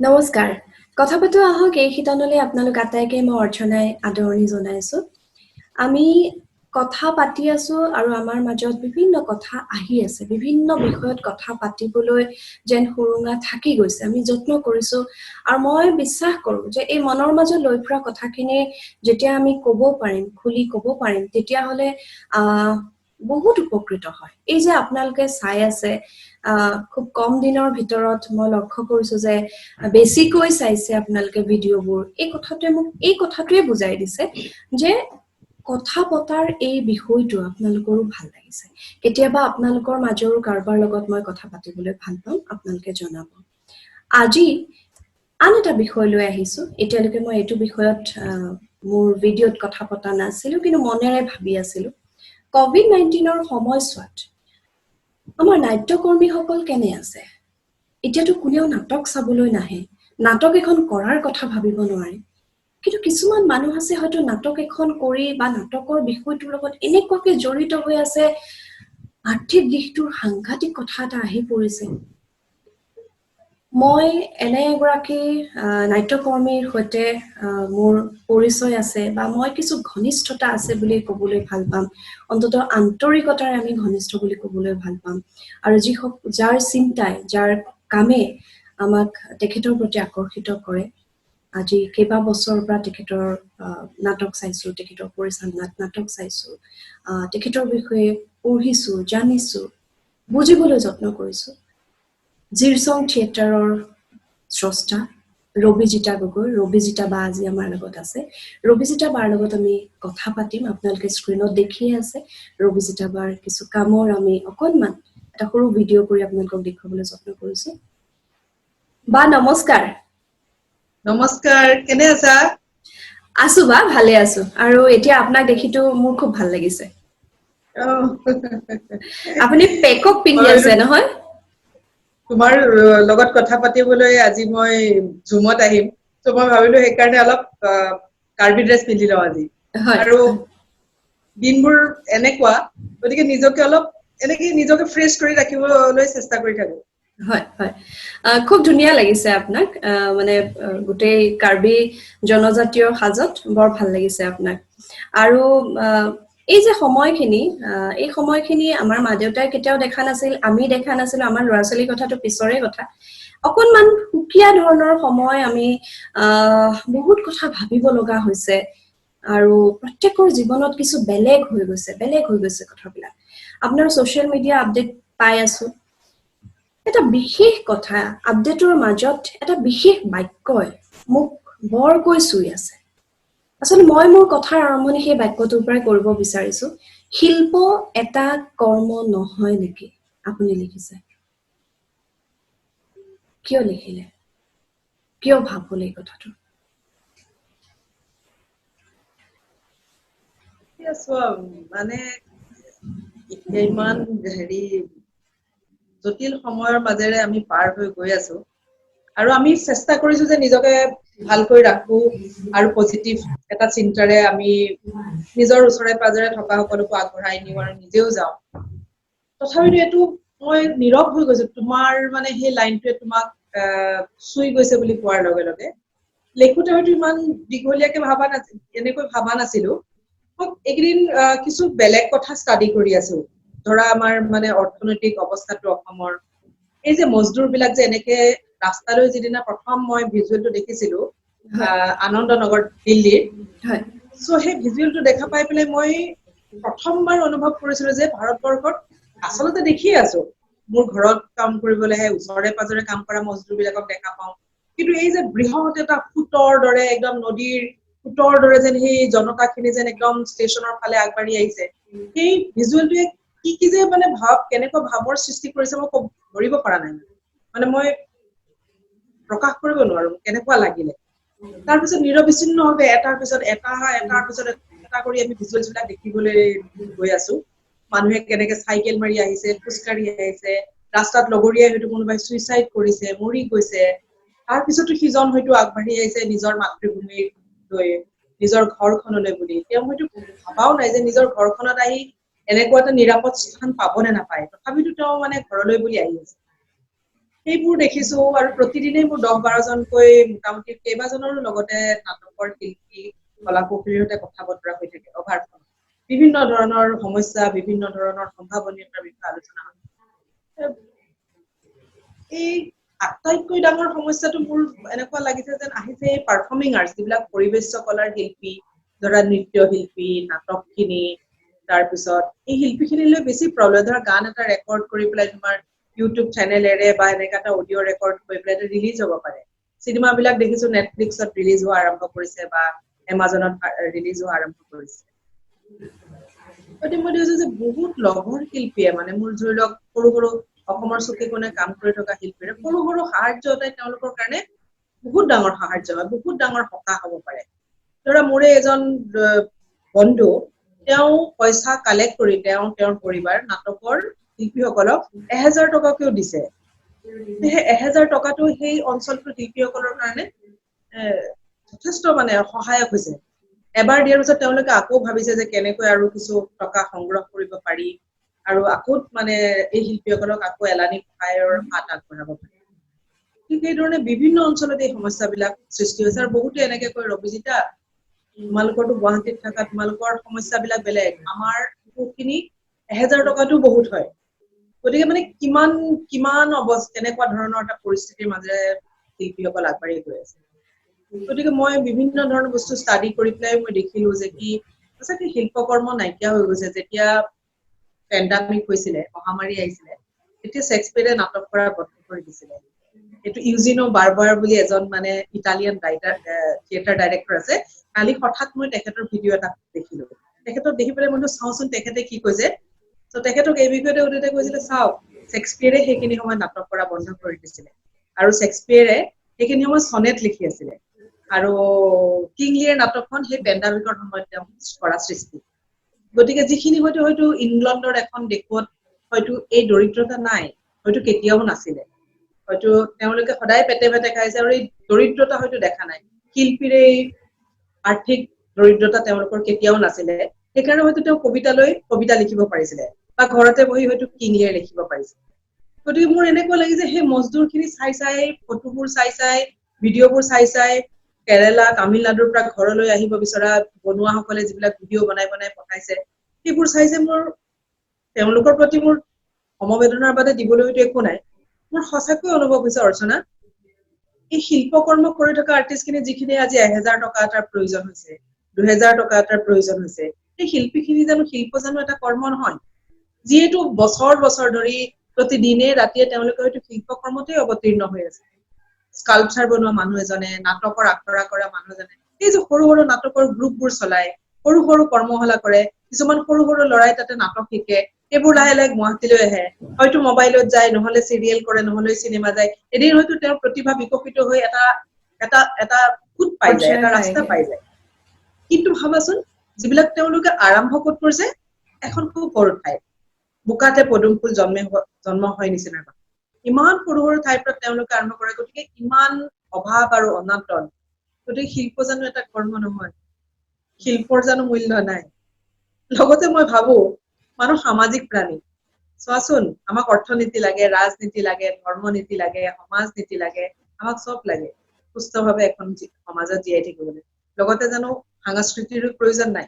নমস্কাৰ কথা পাতো আহক এই শিতানলৈ আপোনালোক আটাইকে মই অৰ্চনাই আদৰণি জনাইছো আমি কথা পাতি আছো আৰু আমাৰ মাজত বিভিন্ন কথা আহি আছে বিভিন্ন বিষয়ত কথা পাতিবলৈ যেন হুৰুঙা থাকি গৈছে আমি যত্ন কৰিছো আৰু মই বিশ্বাস কৰো যে এই মনৰ মাজত লৈ ফুৰা কথাখিনি যেতিয়া আমি ক'ব পাৰিম খুলি ক'ব পাৰিম তেতিয়া হলে বহুত উপকৃত হয় এই যে আপোনালোকে চাই আছে খুব কম দিনৰ ভিতৰত মই লক্ষ্য কৰিছো যে বেছিকৈ চাইছে আপোনালোকে ভিডিঅ'বোৰ এই কথাটোৱে বুজাই দিছে যে কথা পতাৰ এই বিষয়টো আপোনালোকৰো ভাল লাগিছে কেতিয়াবা আপোনালোকৰ মাজৰো কাৰোবাৰ লগত মই কথা পাতিবলৈ ভাল পাম আপোনালোকে জনাব আজি আন এটা বিষয় লৈ আহিছো এতিয়ালৈকে মই এইটো বিষয়ত মোৰ ভিডিঅ'ত কথা পতা নাছিলো কিন্তু মনেৰে ভাবি আছিলো কোভিড-19ৰ সময়ছোৱাত আমাৰ নাট্যকৰ্মীসকল কেনে আছে এতিয়াতো কোনেও নাটক চাবলৈ নাহে নাটক এখন কৰাৰ কথা ভাবিব নোৱাৰে কিন্তু কিছুমান মানুহ আছে হয়তো নাটক এখন কৰি বা নাটকৰ বিষয়টোৰ লগত এনেকুৱাকৈ জড়িত হৈ আছে আৰ্থিক দিশটোৰ সাংঘাতিক কথা এটা আহি পৰিছে মই এনে এগৰাকী নাট্যকৰ্মীৰ সৈতে মোৰ পৰিচয় আছে বা মই কিছু ঘনিষ্ঠতা আছে বুলি ক'বলৈ ভাল পাম অন্তত আন্তৰিকতাৰে আমি ঘনিষ্ঠ বুলি ক'বলৈ ভাল পাম আৰু যাৰ চিন্তাই যাৰ কামে আমাক তেখেতৰ প্ৰতি আকৰ্ষিত কৰে আজি কেইবা বছৰৰ পৰা তেখেতৰ নাটক চাইছো তেখেতৰ পৰিচালনাত নাটক চাইছো তেখেতৰ বিষয়ে পঢ়িছো জানিছো বুজিবলৈ যত্ন কৰিছো জিৰচং থিয়েটাৰৰ স্ৰষ্টা ৰবিজিতা গগৈ ৰবিজিতা বা আজি আমাৰ লগত আছে ৰবিজিতা বাৰ লগত আমি কথা পাতিম আপোনালোকে স্ক্ৰীনত দেখিয়ে আছে ৰবিজিতা বাৰ কিছু কামৰ আমি অকনমান এটা সৰু ভিডিঅ' কৰি আপোনালোকক দেখুৱাবলৈ যত্ন কৰিছো বা নমস্কাৰ নমস্কাৰ কেনে আছা আছো বা ভালে আছো আৰু এতিয়া আপোনাক দেখিটো মোৰ খুব ভাল লাগিছে আপুনি পেকক পিন্ধি আছে নহয় তোমাৰ লগত কথা পাতিবলৈ আজি মই জুমত আহিম তো মই ভাবিলো এই কাৰণে অলপ কাৰ্বি ড্ৰেছ পিন্ধি লওঁ আজি আৰু দিনবোৰ এনেকুৱা গতিকে নিজকে অলপ এনেকৈ নিজকে ফ্ৰেছ কৰি ৰাখিবলৈ চেষ্টা কৰি থাকো হয় হয় খুব ধুনীয়া লাগিছে আপোনাক মানে গোটেই কাৰ্বি জনজাতীয় সাজত বৰ ভাল লাগিছে আপোনাক আৰু এই যে সময়খিনি আমাৰ মা দেউতাই কেতিয়াও দেখা নাছিল আমি দেখা নাছিল আমাৰ ল'ৰা ছোৱালীৰ কথাটো পিছৰে কথা অকনমান সুকীয়া ধৰণৰ সময় আমি বহুত কথা ভাবিব লগা হৈছে আৰু প্ৰত্যেকৰ জীৱনত কিছু বেলেগ হৈ গৈছে কথাবিলাক আপোনাৰ সোশ্যাল মিডিয়া আপডেট পাই আছো এটা বিশেষ কথা আপডেটৰ মাজত এটা বিশেষ বাক্যই মোক বৰকৈ চুই আছে আসলে মই মোৰ কথাৰ আৰম্ভণি সেই বাক্যটোৰ পৰাই কৰিব বিচাৰিছো শিল্প এটা কৰ্ম নহয় নেকি আপুনি লিখিছে কিয় লিখিলে কিয় ভাবলে কথাটো মানে ইমান হেৰি জটিল সময়ৰ মাজেৰে আমি পাৰ হৈ গৈ আছো আৰু আমি চেষ্টা কৰিছো যে নিজকে ভালকৈ ৰাখো আৰু পজিটিভ এটা চিন্তাৰে আমি নিজৰ ওচৰে পাজৰে থকা সকলোকে আগবঢ়াই নিও আৰু নিজেও যাও তথাপিও এটো মই নীৰৱ হৈ গৈছো তোমাৰ মানে সেই লাইনটোৱে তোমাক চুই গৈছে বুলি কোৱাৰ লগে লগে লেখোতে হয়তো ইমান দীঘলীয়াকে এনেকৈ ভাবা নাছিলো একদিন কিছু বেলেগ কথা ষ্টাডি কৰি আছো ধৰা আমাৰ মানে অৰ্থনৈতিক অৱস্থাটো অসমৰ এই যে মজদুৰ বিলাক যে এনেকে ৰাস্তালৈ যিদিনা প্ৰথম মই ভিজুৱেলটো দেখিছিলো আনন্দনগৰ দিল্লীৰ সো সেই ভিজুৱেলটো দেখা পাই পেলাই মই প্ৰথমবাৰ অনুভৱ কৰিছিলো যে ভাৰতবৰ্ষত আচলতে দেখিয়ে আছো মোৰ ঘৰত কাম কৰিবলৈ আহে ওচৰে পাজৰে কাম কৰা মজদুৰ বিলাকক দেখা পাওঁ কিন্তু এই যে বৃহৎ এটা ফুটৰ দৰে একদম নদীৰ ফুটৰ দৰে যেন সেই জনতাখিনি যেন একদম ষ্টেচনৰ ফালে আগবাঢ়ি আহিছে সেই ভিজুৱেলটোৱে কি যে মানে কেনেকুৱা ভাৱৰ সৃষ্টি কৰিছে মই ধৰিব পৰা নাই মানে মই প্ৰকাশ কৰিব নোৱাৰো কেনেকুৱা লাগিলে তাৰ পিছত নিৰবিচ্ছিন্নভাৱে এটাৰ পিছত এটা কৰি আমি ভিজুৱেলছ বিলাক দেখিবলৈ গৈ আছো মানুহে কেনেকে চাইকেল মাৰি আহিছে খোজকাঢ়ি আহিছে ৰাস্তাত লগৰীয়াই হয়তো কোনোবাই সুইচাইড কৰিছে মৰি গৈছে তাৰ পিছতো সিজন হয়তো আগবাঢ়ি আহিছে নিজৰ মাতৃভূমিৰ লৈ নিজৰ ঘৰখনলৈ বুলি তেওঁ হয়তো ভাবাও নাই যে নিজৰ ঘৰখনত আহি এনেকুৱা এটা নিৰাপদ স্থান পাব নে নাপায় তথাপিতো তেওঁ মানে ঘৰলৈ বুলি আহি আছে সেইবোৰ দেখিছো আৰু প্ৰতিদিনেই মোৰ 10-12 জনকৈ মোটামুটি কেইবাজনৰো লগতে নাটকৰ শিল্পী কলাকুশলীৰ সৈতে কথা বতৰা হৈ থাকে অভাৰখন বিভিন্ন ধৰণৰ সমস্যা বিভিন্ন ধৰণৰ সম্ভাৱনীয়তাৰ বিষয়ে আলোচনা হয় এই আটাইতকৈ ডাঙৰ সমস্যাটো মোৰ এনেকুৱা লাগিছে যেন আহিছে এই পাৰফৰ্মিং আৰ্টছ যিবিলাক পৰিবেশ্য কলাৰ শিল্পী ধৰা নৃত্য শিল্পী নাটকখিনি তাৰপিছত এই শিল্পীখিনিলৈ বেছি প্ৰব্লেম ধৰা গান এটা ৰেকৰ্ড কৰি পেলাই তোমাৰ ইউটিউব চেনেলেৰে বা এনেকা এটা অডিঅ' ৰেকৰ্ড কৰি পেলাই ৰিলিজ হ'ব পাৰে চিনেমাবিলাক দেখিছো নেটফ্লিক্সত ৰিলিজ হোৱা আৰম্ভ কৰিছে বা এমাজনত ৰিলিজ হোৱা আৰম্ভ কৰিছে মই দেখিছো যে বহুত লগৰ শিল্পীয়ে মানে মোৰ ধৰি লওক সৰু সৰু অসমৰ চুকে কোণে কাম কৰি থকা শিল্পীৰে সৰু সৰু সাহায্য এটাই তেওঁলোকৰ কাৰণে বহুত ডাঙৰ সাহায্য হয় বহুত ডাঙৰ সকাহ হ'ব পাৰে ধৰা মোৰে এজন বন্ধু তেওঁ পইচা কালেক্ট কৰি তেওঁৰ পৰিবাৰ নাটকৰ শিল্পীসকলক 1000 টকাকেও দিছে সেই 1000 টকাটো সেই অঞ্চলটোৰ শিল্পীসকলৰ কাৰণে যথেষ্ট মানে সহায়ক হৈছে এবাৰ দিয়াৰ পিছত তেওঁলোকে আকৌ ভাবিছে যে কেনেকৈ আৰু কিছু টকা সংগ্ৰহ কৰিব পাৰি আৰু আকৌ মানে এই শিল্পীসকলক আকৌ এলানি সহায়ৰ হাত আগবঢ়াব পাৰি ঠিক সেইধৰণে বিভিন্ন অঞ্চলত এই সমস্যাবিলাক সৃষ্টি হৈছে আৰু বহুতে এনেকে কয় ৰবিজিতা তোমালোকৰতো গুৱাহাটীত থকা তোমালোকৰ সমস্যাবিলাক বেলেগ আমাৰ বহুখিনি 1000 টকাটো বহুত হয় গতিকে মানে কিমান কিমান কেনেকুৱা ধৰণৰ এটা পৰিস্থিতিৰ মাজেৰে শিল্পীসকল আগবাঢ়ি গৈ আছে গতিকে মই বিভিন্ন ধৰণৰ বস্তু ষ্টাডি কৰি পেলাই মই দেখিলো যে কি সঁচাকৈ শিল্পকৰ্ম নাইকিয়া হৈ গৈছে যেতিয়া পেণ্ডামিক হৈছিলে মহামাৰী আহিছিলে তেতিয়া শেক্সপিয়াৰে নাটক কৰা বন্ধ কৰি দিছিলে এইটো ইউজিনো বাৰবাৰ বুলি এজন মানে ইটালিয়ান ৰাইটাৰ থিয়েটাৰ ডাইৰেক্টৰ আছে কালি হঠাৎ মই তেখেতৰ ভিডিঅ' এটা দেখিলো তেখেতক দেখি পেলাই মই চাওঁচোন তেখেতে কি কৈছে তো তেখেতক এই বিষয়তে উদয়তে কৈছিলে চাওক শেক্সপিয়াৰে সেইখিনি সময়ত নাটক কৰা বন্ধ কৰি দিছিলে আৰু শেক্সপিয়াৰে সেইখিনি সময়ত সনেট লিখি আছিলে আৰু কিং লিয়েৰ নাটকখন সেই পেণ্ডামিকৰ সময়ত তেওঁ কৰা সৃষ্টি গতিকে যিখিনি হয়তো ইংলেণ্ডৰ এখন দেশত হয়তো এই দৰিদ্ৰতা নাই হয়তো কেতিয়াও নাছিলে হয়তো তেওঁলোকে সদায় পেটে পেটে খাইছে আৰু এই দৰিদ্ৰতা হয়তো দেখা নাই শিল্পীৰে আৰ্থিক দৰিদ্ৰতা তেওঁলোকৰ কেতিয়াও নাছিলে সেইকাৰণে হয়তো তেওঁ কবিতা লিখিব পাৰিছিলে বা ঘৰতে বহি হয়তো কিং লিয়েৰ লিখিব পাৰিছিলে গতিকে মোৰ এনেকুৱা লাগে যে সেই মজদুৰখিনি চাই ফটোবোৰ চাই ভিডিঅ'বোৰ চাই কেৰেলা তামিলনাডুৰ পৰা ঘৰলৈ আহিব বিচৰা বনুৱাসকলে যিবিলাক ভিডিঅ' বনাই পঠাইছে সেইবোৰ চাই মোৰ তেওঁলোকৰ প্ৰতি মোৰ সমবেদনাৰ বাদে দিবলৈ হয়তো একো নাই মোৰ সঁচাকৈ অনুভৱ হৈছে অৰ্চনা এই শিল্পকৰ্ম কৰি থকা আৰ্টিষ্টখিনি যিখিনি আজি 1000 টকা এটাৰ প্ৰয়োজন হৈছে 2000 টকা এটাৰ প্ৰয়োজন হৈছে সেই শিল্পীখিনি জানো শিল্প জানো এটা কৰ্ম নহয় যিহেতু বছৰ বছৰ ধৰি প্ৰতিদিনে ৰাতিয়ে তেওঁলোকে হয়তো শিল্পকৰ্মতে অৱতীৰ্ণ হৈ আছে স্কাল্পচাৰ বনোৱা মানুহ এজনে নাটকৰ আখৰা কৰা মানুহ এজনে এই যে সৰু সৰু নাটকৰ গ্ৰুপবোৰ চলাই সৰু সৰু কৰ্মশালা কৰে কিছুমান সৰু সৰু লৰাই তাতে নাটক শিকে এইবোৰ লাহে লাহে গুৱাহাটীলৈ আহে হয়তো মোবাইলত যায় নহলে চিৰিয়েল কৰে নহলে চিনেমা যায় এদিন হয়তো তেওঁৰ প্ৰতিভা বিকশিত হৈ এটা ফুট পাই যায় এটা ৰাস্তা পাই যায় কিন্তু ভাবাচোন যিবিলাক তেওঁলোকে আৰম্ভ ক'ত কৰিছে এখন খুব সৰু ঠাই বুকাতে পদুম ফুল জন্ম হয় নিচিনা ইমান সৰু সৰু ঠাইৰ পৰা তেওঁলোকে আৰম্ভ কৰে গতিকে ইমান অভাৱ আৰু অনাটন গতিকে শিল্প জানো এটা কৰ্ম নহয় শিল্পৰ জানো মূল্য নাই লগতে মই ভাবো মানুহ সামাজিক প্ৰাণী চোৱাচোন আমাক অৰ্থনীতি লাগে ৰাজনীতি লাগে ধৰ্মনীতি লাগে সমাজ নীতি লাগে আমাক চব লাগে সুস্থভাৱে এখন সমাজত জীয়াই থাকিবলৈ লগতে জানো সাংস্কৃতিৰ প্ৰয়োজন নাই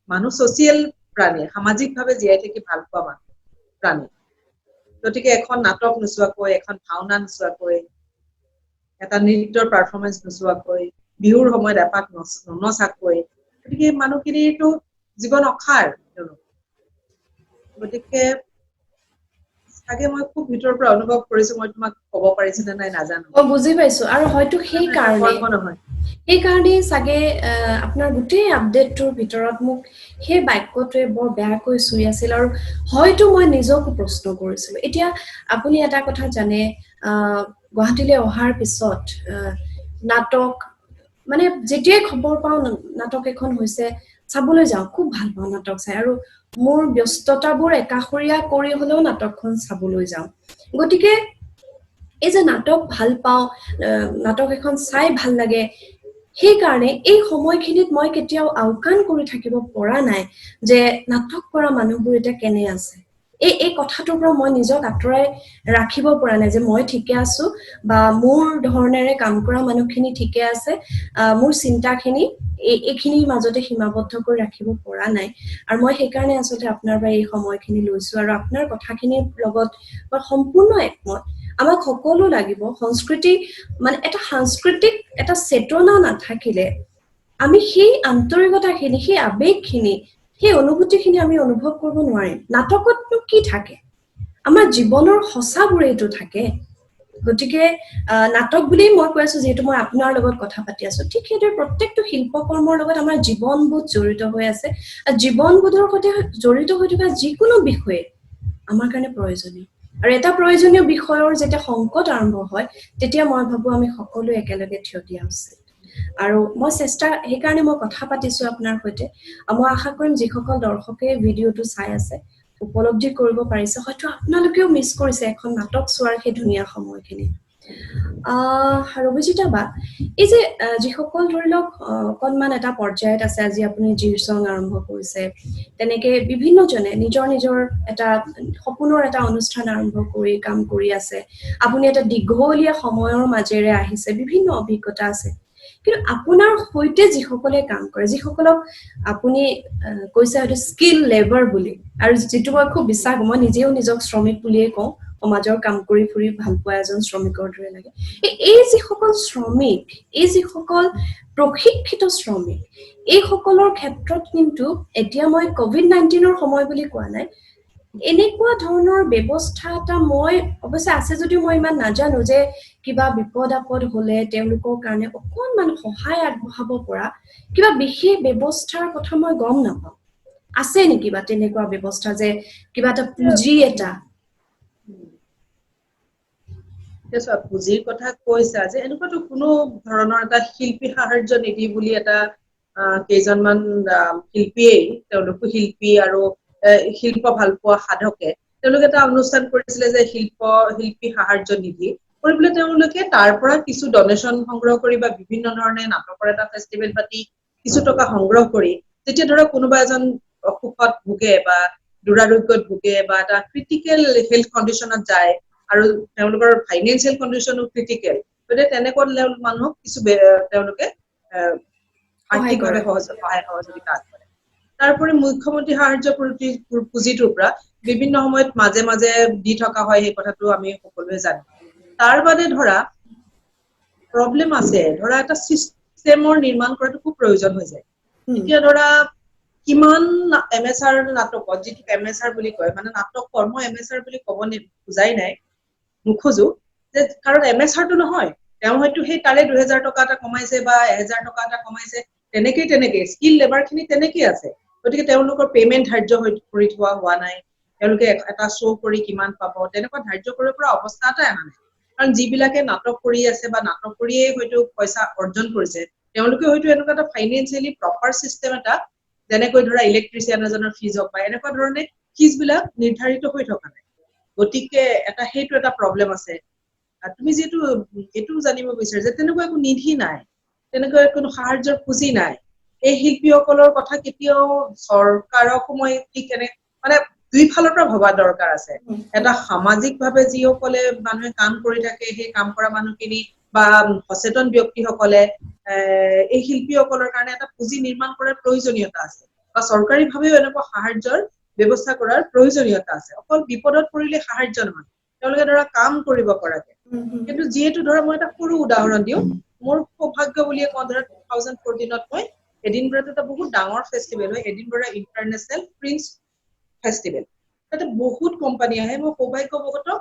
মানুহ ছচিয়েল প্ৰাণী সামাজিকভাৱে জীয়াই থাকি ভাল পোৱা মানুহ প্ৰাণী গতিকে এখন নাটক নোচোৱাকৈ এখন ভাওনা নোচোৱাকৈ এটা নৃত্যৰ পাৰফৰ্মেন্স নোচোৱাকৈ বিহুৰ সময়ত এপাক নচাকৈ গতিকে মানুহখিনিৰতো জীৱন অসাৰ গতিকে চাগে মই খুব ভিতৰৰ পৰা অনুভৱ কৰিছো মই তোমাক ক'ব পাৰিছো নে নাই নাজানো মই বুজি পাইছো আৰু হয়তো সেইকাৰণে চাগে আপোনাৰ গোটেই আপডেটটোৰ ভিতৰত মোক সেই বাক্যটোৱে বৰ বেয়াকৈ চুই আছিল আৰু হয়তো মই নিজকো প্ৰশ্ন কৰিছিলো এতিয়া আপুনি এটা কথা জানে গুৱাহাটীলৈ অহাৰ পিছত নাটক মানে যেতিয়াই খবৰ পাওঁ নাটক এখন হৈছে চাবলৈ যাওঁ খুব ভাল পাওঁ নাটক চাই আৰু মোৰ ব্যস্ততাবোৰ একাষৰীয়া কৰি হলেও নাটকখন চাবলৈ যাওঁ গতিকে এই যে নাটক ভাল পাওঁ নাটক এখন চাই ভাল লাগে সেইকাৰণে এই সময়খিনিত মই কেতিয়াও আওকাণ কৰি থাকিব পৰা নাই যে নাটক কৰা মানুহবোৰ এতিয়া কেনে আছে এই কথাটোৰ পৰা মই নিজক আঁতৰাই ৰাখিব পৰা নাই যে মই ঠিকে আছো বা মোৰ ধৰণেৰে কাম কৰা মানুহখিনি ঠিকে আছে, মোৰ চিন্তাখিনি এইখিনিৰ মাজতে সীমাবদ্ধ কৰি ৰাখিব পৰা নাই। আৰু মই সেইকাৰণে আচলতে আপোনাৰ পৰা এই সময়খিনি লৈছো আৰু আপোনাৰ কথাখিনিৰ লগত মই সম্পূৰ্ণ একমত। আমাক সকলো লাগিব সংস্কৃতি, মানে এটা সাংস্কৃতিক এটা চেতনা নাথাকিলে আমি সেই আন্তৰিকতাখিনি, সেই আবেগখিনি, সেই অনুভূতিখিনি আমি অনুভৱ কৰিব নোৱাৰিম। নাটকতনো কি থাকে? আমাৰ জীৱনৰ সঁচাবোৰেইটো থাকে। গতিকে নাটক বুলিয়েই মই কৈ আছো, যিহেতু মই আপোনাৰ লগত কথা পাতি আছো, ঠিক সেইদৰে প্ৰত্যেকটো শিল্পকৰ্মৰ লগত আমাৰ জীৱনবোধ জড়িত হৈ আছে। জীৱনবোধৰ সৈতে জড়িত হৈ থকা যিকোনো বিষয়ে আমাৰ কাৰণে প্ৰয়োজনীয়। আৰু এটা প্ৰয়োজনীয় বিষয়ৰ যেতিয়া সংকট আৰম্ভ হয়, তেতিয়া মই ভাবো আমি সকলোৱে একেলগে থিয় দিয়া উচিত। আৰু মই সেইকাৰণে মই কথা পাতিছো আপোনাৰ সৈতে। মই আশা কৰিম যিসকল দৰ্শকে ভিডিঅ'টো চাই আছে উপলব্ধি কৰিব পাৰিছে, হয়তো আপোনালোকেও মিছ কৰিছে এখন নাটক চোৱাৰ সেই ধুনীয়া সময়খিনি। ৰবিজিতা বা, এই যে যিসকল ধৰি লওক অকণমান এটা পৰ্যায়ত আছে, আজি আপুনি জিৰচং আৰম্ভ কৰিছে, তেনেকে বিভিন্নজনে নিজৰ নিজৰ এটা সপোনৰ এটা অনুষ্ঠান আৰম্ভ কৰি কাম কৰি আছে, আপুনি এটা দীঘলীয়া সময়ৰ মাজেৰে আহিছে, বিভিন্ন অভিজ্ঞতা আছে। কিন্তু আপোনাৰ সৈতে যিসকলে কাম কৰে, যিসকলক আপুনি কৈছে হয়তো স্কিল লেবাৰ বুলি, আৰু যিটো মই খুব বিশ্বাস, মই নিজেও নিজক শ্ৰমিক বুলিয়ে কওঁ, সমাজৰ কাম কৰি ফুৰি ভাল পোৱা এজন শ্ৰমিকৰ দৰে লাগে। এই যিসকল শ্ৰমিক, এই যিসকল প্ৰশিক্ষিত শ্ৰমিক, এইসকলৰ ক্ষেত্ৰত কিন্তু এতিয়া মই COVID-19 সময় বুলি কোৱা নাই, এনেকুৱা ধৰণৰ ব্যৱস্থা এটা মই অৱশ্যে আছে যদিও মই ইমান নাজানো যে কিবা বিপদ আপদ হলে তেওঁলোকৰ কাৰণে অকণমান সহায় আগবঢ়াব পৰা কিবা বিশেষ ব্যৱস্থাৰ কথা মই গম নাপাওঁ। আছে নেকি বা তেনেকুৱা ব্যৱস্থা, যে কিবা এটা পুঁজি এটা? পুঁজিৰ কথা কৈছা যে এনেকুৱাতো কোনো ধৰণৰ এটা শিল্পী সাহাৰ্য নিধি বুলি এটা কেইজনমান শিল্পীয়েই, তেওঁলোকো শিল্পী আৰু শিল্প ভাল পোৱা সাধকে তেওঁলোকে এটা অনুষ্ঠান কৰিছিলে যে শিল্পী সাহাৰ্য নিধি কৰিবলৈ। তেওঁলোকে তাৰ পৰা কিছু ডনেশ্যন সংগ্ৰহ কৰি বা বিভিন্ন ধৰণে নাটকৰ এটা ফেষ্টিভেল পাতি কিছু টকা সংগ্ৰহ কৰি, যেতিয়া ধৰক কোনোবা এজন অসুখত ভোগে বা দুৰাৰোগ্যত ভোগে বা এটা ক্ৰিটিকেল হেল্থ কণ্ডিশ্যনত যায় আৰু তেওঁলোকৰ ফাইনেন্সিয়েল কণ্ডিশ্যনো ক্ৰিটিকেল, গতিকে তেনেকুৱা মানুহক কিছু তেওঁলোকে আৰ্থিকভাৱে সহায় সহযোগিতা আগবঢ়ায়। তাৰোপৰি মুখ্যমন্ত্ৰী সাহাৰ্য পুঁজিটোৰ পৰা বিভিন্ন সময়ত মাজে মাজে দি থকা হয়, সেই কথাটো আমি সকলোৱে জানো। তাৰ বাদে ধৰা প্ৰব্লেম আছে, ধৰা এটা চিষ্টেমৰ নিৰ্মাণ কৰাটো খুব প্ৰয়োজন হৈ যায়। এতিয়া ধৰা কিমান MSR নাটকত, যিটো MSR বুলি কয়, মানে নাটক কৰ্ম MSR বুলি ক'ব বুজাই নাই, নোখোজো যে, কাৰণ MSRটো নহয়, তেওঁ হয়তো সেই তাৰে 2000 টকা এটা কমাইছে বা 1000 টকা এটা কমাইছে, তেনেকেই স্কিল লেবাৰ খিনি তেনেকেই আছে। গতিকে তেওঁলোকৰ পেমেন্ট ধাৰ্য কৰি থোৱা হোৱা নাই, তেওঁলোকে এটা শ্ব' কৰি কিমান পাব তেনেকুৱা ধাৰ্য কৰিব পৰা অৱস্থা এটাই অহা নাই। কাৰণ যিবিলাকে নাটক কৰি আছে বা নাটক কৰিয়ে হয়তো পইচা অৰ্জন কৰিছে, তেওঁলোকে হয়তো এনেকুৱা এটা ফাইনেন্সিয়েলি প্ৰপাৰ চিষ্টেম এটা, যেনেকৈ ধৰা ইলেক্ট্ৰিচিয়ান এজনৰ ফিজ হওক বা এনেকুৱা ধৰণে ফিজ বিলাক নিৰ্ধাৰিত হৈ থকা নাই। গতিকে সেইটো এটা প্ৰব্লেম আছে। তুমি যিহেতু এইটো জানিব বিচাৰা যে তেনেকুৱা একো নিধি নাই, তেনেকুৱা কোনো সাহাৰ্যৰ পুঁজি নাই, এই শিল্পীসকলৰ কথা কেতিয়াও চৰকাৰকো মই ঠিক মানে দুই ফালৰ পৰা ভবা দৰকাৰ আছে। এটা সামাজিকভাৱে যিসকলে মানুহে কাম কৰি থাকে, সেই কাম কৰা মানুহখিনি বা সচেতন ব্যক্তিসকলে এই শিল্পীসকলৰ কাৰণে এটা পুঁজি নিৰ্মাণ কৰাৰ প্ৰয়োজনীয়তা আছে, বা চৰকাৰীভাৱেও এনেকুৱা সাহাৰ্যৰ ব্যৱস্থা কৰাৰ প্ৰয়োজনীয়তা আছে। অকল বিপদত পৰিলে সাহাৰ্য নহয়, তেওঁলোকে ধৰা কাম কৰিব পৰাকে। কিন্তু যিহেতু ধৰা মই এটা সৰু উদাহৰণ দিওঁ, মোৰ সৌভাগ্য বুলিয়ে কওঁ, ধৰা 2014 মই এডিনবৰাত এটা বহুত ডাঙৰ ফেষ্টিভেল হয়, এডিনবৰা ইণ্টাৰনেশ্যনেল প্ৰিন্স ফেষ্টিভেল। তাতে বহুত কোম্পানী আহে। মই সৌভাগ্যবশতঃ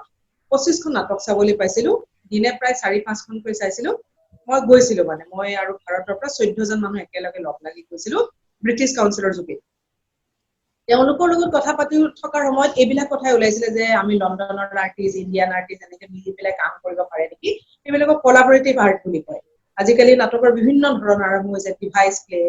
25খন নাটক চাবলৈ পাইছিলো, দিনে প্ৰায় 4-5খনকৈ চাইছিলো। মই গৈছিলো, মানে মই আৰু ভাৰতৰ পৰা 14জন মানুহ একেলগে লগ লাগি গৈছিলো ব্ৰিটিছ কাউন্সিলৰ যোগেদি। তেওঁলোকৰ লগত কথা পাতি থকাৰ সময়ত এইবিলাক কথাই ওলাইছিলে যে আমি লণ্ডনৰ আৰ্টিষ্ট, ইণ্ডিয়ান আৰ্টিষ্ট এনেকে মিলি পেলাই কাম কৰিব পাৰে নেকি, এইবিলাকক কলাবৰেটিভ আৰ্ট বুলি কয়। আজিকালি নাটকৰ বিভিন্ন ধৰণৰ আৰম্ভ হৈছে, ডিভাইচ প্লে,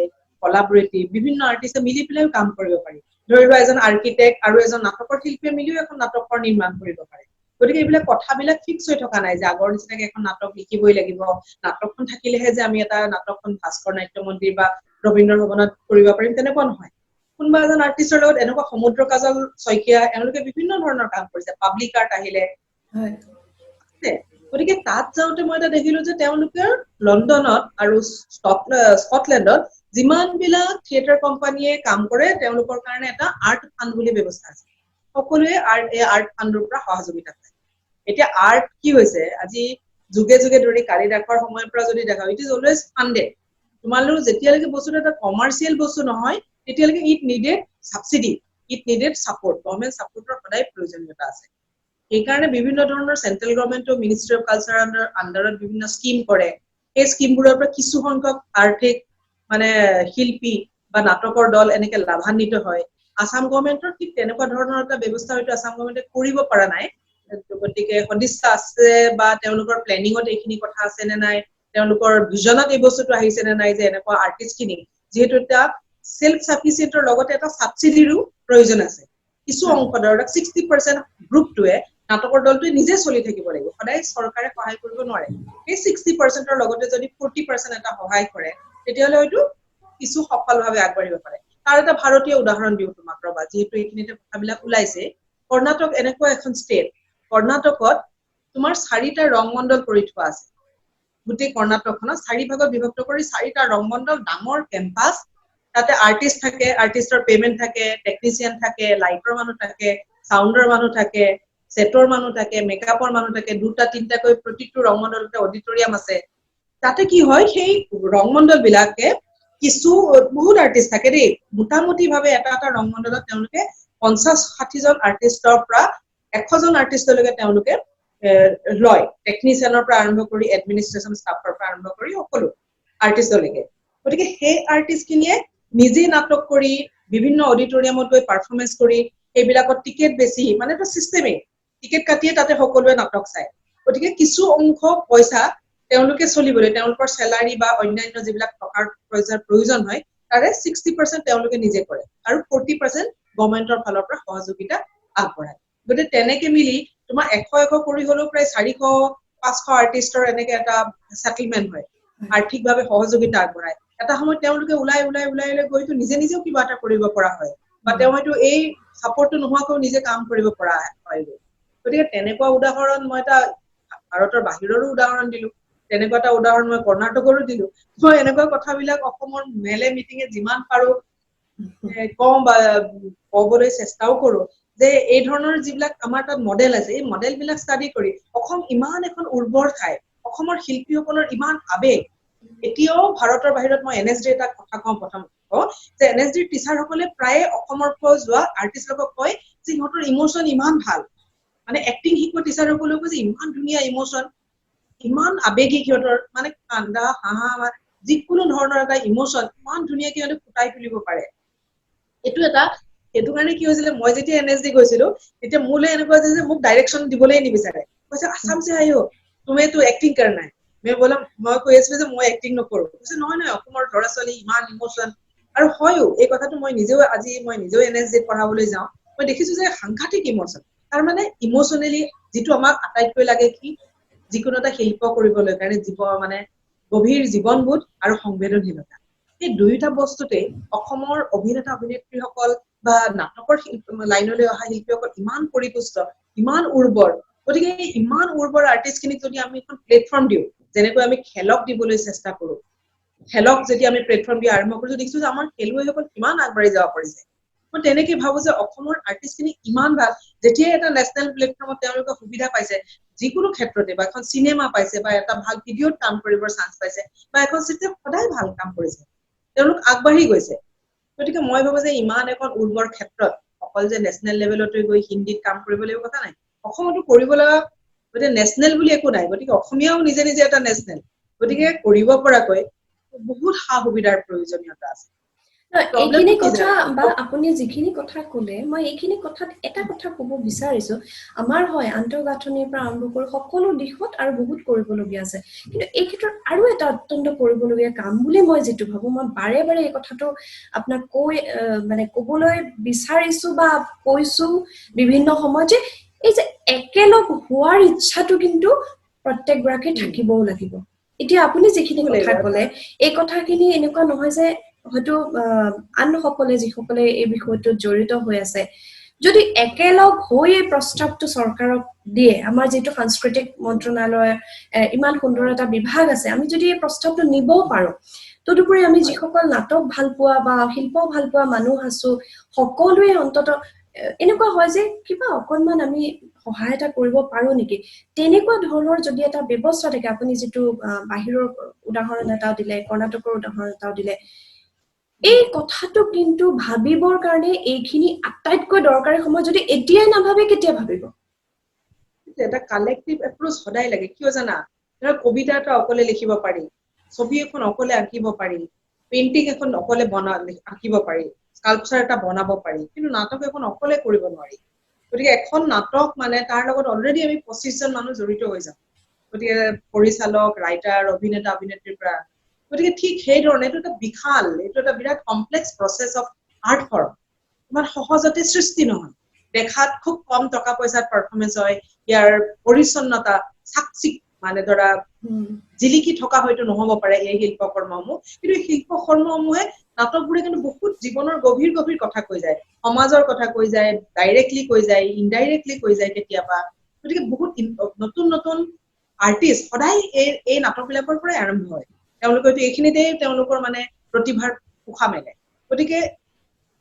কলাবৰেটিভ, বিভিন্ন আৰ্টিষ্টে মিলি পেলাইও কাম কৰিব পাৰি। ধৰি লোৱা এজন আৰ্কিটেক্ট আৰু এজন নাটকৰ শিল্পীয়ে মিলিও এখন নাটকৰ নিৰ্মাণ কৰিব পাৰে। গতিকে এইবিলাক কথাবিলাক ফিক্স হৈ থকা নাই যে আগৰ নিচিনাকে এখন নাটক লিখিবই লাগিব, নাটকখন থাকিলেহে যে আমি এটা নাটকখন ভাস্কৰ নাট্য মন্দিৰ বা ৰবীন্দ্ৰ ভৱনত কৰিব পাৰিম, তেনেকুৱা নহয়। কোনোবা এজন আৰ্টিষ্টৰ লগত এনেকুৱা সমুদ্ৰ কাজল শইকীয়া এওঁলোকে বিভিন্ন ধৰণৰ কাম কৰিছে পাব্লিক আৰ্ট আহিলে হয় গতিকে তাত যাওঁতে মই এটা দেখিলো যে তেওঁলোকৰ লণ্ডনত আৰু স্কটলেণ্ডত যিমান বিলাক থিয়েটাৰ কোম্পানীয়ে কাম কৰে তেওঁলোকৰ কাৰণে এটা আৰ্ট ফাণ্ড বুলি ব্যৱস্থা আছে সকলোৱে আৰ্ট ফাণ্ডৰ পৰা সহযোগিতা পায় এতিয়া আৰ্ট কি হৈছে আজি যুগে যুগে ধৰি কালিদাসৰ সময়ৰ পৰা যদি দেখা ইট ইজ অলৱেজ ফাণ্ডেড তোমালোক যেতিয়ালৈকে বস্তুটো এটা কমাৰ্চিয়েল বস্তু নহয় তেতিয়ালৈকে it needed subsidy it needed support government সাপোৰ্টৰ সদায় প্ৰয়োজনীয়তা আছে সেইকাৰণে বিভিন্ন ধৰণৰ চেন্ট্ৰেল গভৰ্নমেন্টৰ মিনিষ্ট্ৰি অফ কালচাৰ আন্ডাৰত বিভিন্ন স্কিম কৰে এই স্কিমবোৰৰ পৰা কিছু সংখ্যক আৰ্থিক মানে শিল্পী বা নাটকৰ দল এনেকে লাভান্বিত হয় আসাম গভৰ্নমেন্টৰ ঠিক তেনেকুৱা ধৰণৰ এটা ব্যৱস্থা হয়তো আসাম গভৰ্নমেন্টে কৰিব পৰা নাই গতিকে সদিচ্ছা আছে বা তেওঁলোকৰ প্লেনিঙত এইখিনি কথা আছে নে নাই তেওঁলোকৰ ভিজনত এই বস্তুটো আহিছে নে নাই যে এনেকুৱা আৰ্টিষ্টখিনি যেহেতু এটা সেলফ সাফিসিয়েন্টৰ লগতে এটা সাবসিডিৰো প্ৰয়োজন আছে কিছু অংশ ধৰক 60% গ্ৰুপটোৱে নাটকৰ দলটোৱে নিজে চলি থাকিব লাগিব সদায় চৰকাৰে সহায় কৰিব নোৱাৰে এই 60%ৰ লগতে যদি 40% এটা সহায় কৰে তেতিয়াহ'লে হয়তো কিছু সফলভাৱে আগবাঢ়িব পাৰে তাৰ এটা ভাৰতীয় উদাহৰণ দিওঁ তোমাক ৰবা যেহেতু এইখিনিতে কথাবিলাক ওলাইছে কৰ্ণাটক এনেকুৱা এখন ষ্টেট কৰ্ণাটকত তোমাৰ 4টা ৰংমণ্ডল কৰি থোৱা আছে গোটেই কৰ্ণাটকখনত 4 ভাগত বিভক্ত কৰি 4টা ৰংমণ্ডল ডাঙৰ কেম্পাছ তাতে আৰ্টিষ্ট থাকে আৰ্টিষ্টৰ পেমেন্ট থাকে টেকনিচিয়ান থাকে লাইটৰ মানুহ থাকে সাউন্ডৰ মানুহ থাকে সেটৰ মানুহ থাকে মেকআপৰ মানুহ থাকে দুটা তিনটাকৈ প্ৰতিটো ৰংমণ্ডলতে অডিটৰিয়াম আছে তাতে কি হয় সেই ৰংমণ্ডল বিলাকে কিছু বহুত আৰ্টিষ্ট থাকে দেই মোটামুটি ভাৱে এটা এটা ৰংমণ্ডলত তেওঁলোকে 50-60 জন আৰ্টিষ্টৰ পৰা 100 জন আৰ্টিষ্টলৈকে তেওঁলোকে লয় টেকনিচিয়ানৰ পৰা আৰম্ভ কৰি এডমিনিষ্ট্ৰেচন ষ্টাফৰ পৰা আৰম্ভ কৰি সকলো আৰ্টিষ্টলৈকে গতিকে সেই আৰ্টিষ্টখিনিয়ে নিজে নাটক কৰি বিভিন্ন অডিটৰিয়ামত গৈ পাৰফৰমেন্স কৰি এইবিলাকত টিকেট বেছি মানে এটা সিস্টেমে টিকেট কাটিয়ে তাতে সকলোৱে নাটক চায় গতিকে কিছু অংশ পইচা তেওঁলোকে চলিবলৈ তেওঁলোকৰ স্যালাৰি বা অন্যান্য যিবিলাক টকাৰ প্ৰয়োজন হয় তাৰে 60% তেওঁলোকে নিজে কৰে আৰু 40% গভৰ্নমেন্টৰ ফালৰ পৰা সহযোগিতা আগবঢ়ায় গতিকে তেনেকে মিলি তোমাৰ 100 কৰি হলেও প্ৰায় 400-500 আৰ্টিষ্টৰ এনেকে এটা সেটেলমেন্ট হয় আৰ্থিকভাৱে সহযোগিতা আগবঢ়ায় এটা সময় তেওঁলোকে ওলাই গৈতো নিজে নিজেও কিবা এটা কৰিব পৰা হয় বা তেওঁ হয়তো এই সাপোৰ্টটো নোহোৱাকৈ নিজে কাম কৰিব পৰা হয় গতিকে তেনেকুৱা উদাহৰণ মই এটা ভাৰতৰ বাহিৰৰো উদাহৰণ দিলো তেনেকুৱা এটা উদাহৰণ মই কৰ্ণাটকৰো দিলো মই এনেকুৱা কথাবিলাক অসমৰ মেলে মিটিঙে যিমান পাৰো কম বা ক'বলৈ চেষ্টাও কৰো যে এই ধৰণৰ যিবিলাক আমাৰ তাত মডেল আছে এই মডেল বিলাক ষ্টাডি কৰি অসম ইমান এখন উৰ্বৰ ঠাই অসমৰ শিল্পীসকলৰ ইমান আবেগ এতিয়াও ভাৰতৰ বাহিৰত মই এনএছডি এটা কথা কওঁ প্ৰথম যে এনএছডিৰ টিচাৰসকলে প্ৰায়ে অসমৰ পৰা যোৱা আৰ্টিষ্টসকলক কয় যে সিহঁতৰ ইমোচন ইমান ভাল মানে এক্টিং শিকোৱা টিচাৰসকলেও যে ইমান ধুনীয়া ইমোচন ইমান আবেগিক সিহঁতৰ মানে কান্দা হাঁহা যিকোনো ধৰণৰ এটা ইমোচন ইমান ধুনীয়াকে সিহঁতে ফুটাই তুলিব পাৰে সেইটো কাৰণে কি হৈছিলে মই যেতিয়া এনএছডি গৈছিলো তেতিয়া মোলে এনেকুৱা যে মোক ডাইৰেকশ্যন দিবলেই নিবিচাৰে কৈছে আসাম সে আইও তুমি তো এক্টিং करना है मैं बोला মই কৈ আছিলো যে মই এক্টিং নকৰো কৈছে নহয় অসমৰ ল'ৰা ছোৱালী ইমান ইমোচন আৰু হয়ও এই কথাটো মই নিজেও এনএছডি পঢ়াবলৈ যাওঁ মই দেখিছো যে সাংঘাতিক ইমোচন তাৰ মানে ইমোচনেলি যিটো আমাক আটাইতকৈ লাগে কি যিকোনো এটা শিল্প কৰিবলৈ কাৰণে মানে গভীৰ জীৱনবোধ আৰু সংবেদনশীলতা এই দুইটা বস্তুতে অসমৰ অভিনেতা অভিনেত্ৰীসকল বা নাটকৰ লাইনলৈ অহা শিল্পীসকল ইমান পৰিপুষ্ট ইমান উৰ্বৰ গতিকে ইমান উৰ্বৰ আৰ্টিষ্টখিনিক যদি আমি এখন প্লেটফৰ্ম দিওঁ যেনেকৈ আমি খেলক দিবলৈ চেষ্টা কৰো খেলক যদি আমি প্লেটফৰ্ম দি আৰম্ভ কৰিছো দেখিছো যে আমাৰ খেলুৱৈসকল কিমান আগবাঢ়ি যাব পাৰিছে মই তেনেকে ভাবো যে অসমৰ আৰ্টিষ্টখিনি ইমান ভাল যেতিয়া এটা নেশ্যনেল প্লেটফৰ্মত তেওঁলোকে সুবিধা পাইছে যিকোনো ক্ষেত্ৰতে বা এখন চিনেমা পাইছে বা এটা ভাল ভিডিঅ'ত কাম কৰিবৰ চান্স পাইছে বা এখন চিনেমা সদায় ভাল কাম কৰিছে তেওঁলোক আগবাঢ়ি গৈছে গতিকে মই ভাবো যে ইমান এখন উৰ্বৰ ক্ষেত্ৰত অকল যে নেশ্যনেল লেভেলতে গৈ হিন্দীত কাম কৰিব লাগিব কথা নাই অসমতো কৰিব লগা গতিকে নেশ্যনেল বুলি একো নাই গতিকে অসমীয়াও নিজে নিজে এটা নেশ্যনেল গতিকে কৰিব পৰাকৈ বহুত সা সুবিধাৰ প্ৰয়োজনীয়তা আছে এইখিনি কথা বা আপুনি যিখিনি কথা ক'লে মই এইখিনি কথাত এটা কথা ক'ব বিচাৰিছো আমাৰ হয় আন্তঃগাঁথনিৰ পৰা আৰম্ভ কৰি সকলো দিশত আৰু বহুত কৰিবলগীয়া আছে কিন্তু এই ক্ষেত্ৰত আৰু এটা অত্যন্ত কৰিবলগীয়া কাম বুলি মই যেটো ভাবো মই বাৰে বাৰে এই কথাটো আপোনাক মানে ক'বলৈ বিচাৰিছো বা কৈছো বিভিন্ন সময় যে এই যে একেলগ হোৱাৰ ইচ্ছাটো কিন্তু প্ৰত্যেকগৰাকী থাকিবও লাগিব এতিয়া আপুনি যিখিনি কথা ক'লে এই কথাখিনি এনেকুৱা নহয় যে হয়তো আনসকলে যিসকলে এই বিষয়টোত জড়িত হৈ আছে যদি একেলগ হৈ এই প্ৰস্তাৱটো চৰকাৰক দিয়ে আমাৰ যেটো সাংস্কৃতিক মন্ত্ৰণালয় ইমান সুন্দৰ এটা বিভাগ আছে আমি যদি এই প্ৰস্তাৱটো নিবও পাৰো তদুপৰি আমি যিসকল নাটক ভাল পোৱা বা শিল্প ভাল পোৱা মানুহ আছো সকলোৱে অন্তত এনেকুৱা হয় যে কিবা অকনমান আমি সহায় এটা কৰিব পাৰো নেকি তেনেকুৱা ধৰণৰ যদি এটা ব্যৱস্থা থাকে আপুনি যেটো বাহিৰৰ উদাহৰণ এটা দিলে কৰ্ণাটকৰ উদাহৰণ এটা দিলে এই কথাটো কিন্তু ভাবিবৰ কাৰণে এইখিনি আটাইতকৈ দৰকাৰী সময় যদি এতিয়াই নাভাবে কেতিয়া ভাবিব এটা কালেক্টিভ এপ্ৰোচ সদায় লাগে কিয় জানা ধৰা কবিতা এটা অকলে লিখিব পাৰি ছবি এখন অকলে আঁকিব পাৰি পেইন্টিং এখন অকলে আঁকিব পাৰি স্কাল্পচাৰ এটা বনাব পাৰি কিন্তু নাটক এখন অকলে কৰিব নোৱাৰি গতিকে এখন নাটক মানে তাৰ লগত অলৰেডি আমি 25 জন মানুহ জড়িত হৈ যাম গতিকে পৰিচালক ৰাইটাৰ অভিনেতা অভিনেত্ৰীৰ পৰা গতিকে ঠিক সেই ধৰণে এইটো এটা বিশাল এইটো এটা বিৰাট complex process of art form ইমান সহজতে সৃষ্টি নহয় দেখাত খুব কম টকা পইচাত পাৰফৰমেন্স হয় ইয়াৰ পৰিচ্ছন্নতা সাক্ষী মানে ধৰা জিলিকি থকা হয়তো নহব পাৰে এই শিল্পকৰ্মসমূহ কিন্তু শিল্পকৰ্মসমূহে নাটকবোৰে কিন্তু বহুত জীৱনৰ গভীৰ গভীৰ কথা কৈ যায় সমাজৰ কথা কৈ যায় ডাইৰেক্টলি কৈ যায় ইনডাইৰেক্টলি কৈ যায় কেতিয়াবা গতিকে বহুত নতুন নতুন আৰ্টিষ্ট সদায় এই নাটকবিলাকৰ পৰাই আৰম্ভ হয় তেওঁলোকে এইখিনিতে তেওঁলোকৰ মানে প্ৰতিভাৰ পোখা মেলে গতিকে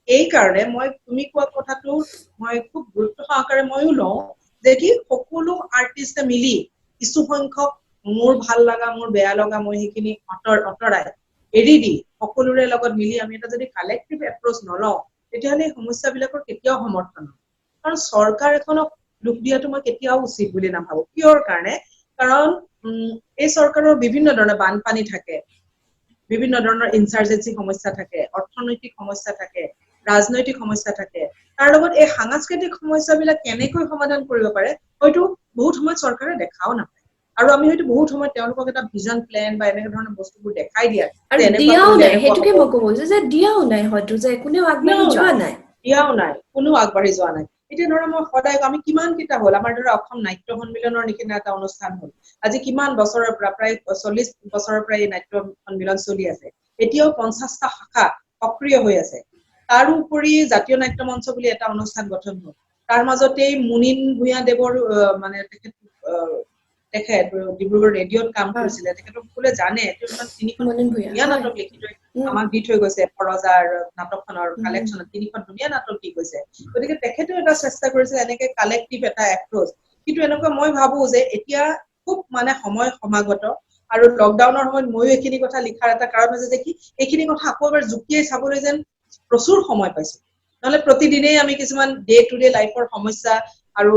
এই কাৰণে মই তুমি কোৱা কথাটো মই খুব গুৰুত্ব সহকাৰে ময়ো লওঁ যে কি সকলো আৰ্টিষ্টে মিলি কিছু সংখ্যক মোৰ ভাল লগা মোৰ বেয়া লগা মই সেইখিনি অতৰাই এৰি দি সকলোৰে লগত মিলি আমি এটা যদি কালেক্টিভ এপ্ৰোচ নলওঁ তেতিয়াহ'লে সমস্যাবিলাকৰ কেতিয়াও সমৰ্থন নহয় কাৰণ চৰকাৰ এখনক দুখ দিয়াটো মই কেতিয়াও উচিত বুলি নাভাবো কিয়ৰ কাৰণে কাৰণ এই চৰকাৰৰ বিভিন্ন ধৰণৰ বানপানী থাকে বিভিন্ন ধৰণৰ ইনচাৰ্জেন্সি সমস্যা থাকে অৰ্থনৈতিক সমস্যা থাকে ৰাজনৈতিক সমস্যা থাকে তাৰ লগত এই সাংস্কৃতিক সমস্যাবিলাক কেনেকৈ সমাধান কৰিব পাৰে হয়তো বহুত সময় চৰকাৰে দেখাও নাপায় আৰু আমি হয়তো বহুত সময় তেওঁলোকক এটা ভিজন প্ল্যান বা এনেকুৱা ধৰণৰ বস্তুবোৰ দেখাই দিয়া আৰু দিয়াও নাই হেতুকে মই কৈছো যে দিয়াও নাই হয়তো যে কোনেও আগবাঢ়ি যোৱা নাই দিয়াও নাই কোনো আগবাঢ়ি যোৱা নাই এতিয়া ধৰা মই সদায় আমি কিমান কিটা হ'ল আমাৰ ধৰা অসম নাট্য সন্মিলনৰ নিচিনা এটা অনুষ্ঠান হ'ল আজি কিমান বছৰৰ পৰা প্ৰায় 40 বছৰৰ পৰা এই নাট্য সন্মিলন চলি আছে এতিয়াও 50টা শাখা সক্ৰিয় হৈ আছে তাৰ উপৰি জাতীয় নাট্য মঞ্চ বুলি এটা অনুষ্ঠান গঠন হ'ল তাৰ মাজতেই মুনিন ভূঞা দেৱৰ মানে তেখেত ডিব্ৰুগড় ৰেডিঅ'ত কাম কৰিছিলে তেখেতক সকলোৱে জানে তেওঁ তিনিখন ধুনীয়া নাটক লিখি থৈ আমাক দি থৈ গৈছে ফৰজাৰ নাটকখনৰ কালেকশ্যনত তিনিখন ধুনীয়া নাটক দি গৈছে গতিকে তেখেতেও এটা চেষ্টা কৰিছে এনেকে কালেক্টিভ এটা এপ্ৰোচ কিন্তু এনেকুৱা মই ভাবো যে এতিয়া খুব মানে সময় সমাগত আৰু লকডাউনৰ সময়ত ময়ো এইখিনি কথা লিখাৰ এটা কাৰণ হৈছে যে কি এইখিনি কথা আকৌ এবাৰ জুকিয়াই চাবলৈ যেন প্ৰচুৰ সময় পাইছো নহলে প্ৰতিদিনেই আমি কিছুমান ডে টু ডে লাইফৰ সমস্যা আৰু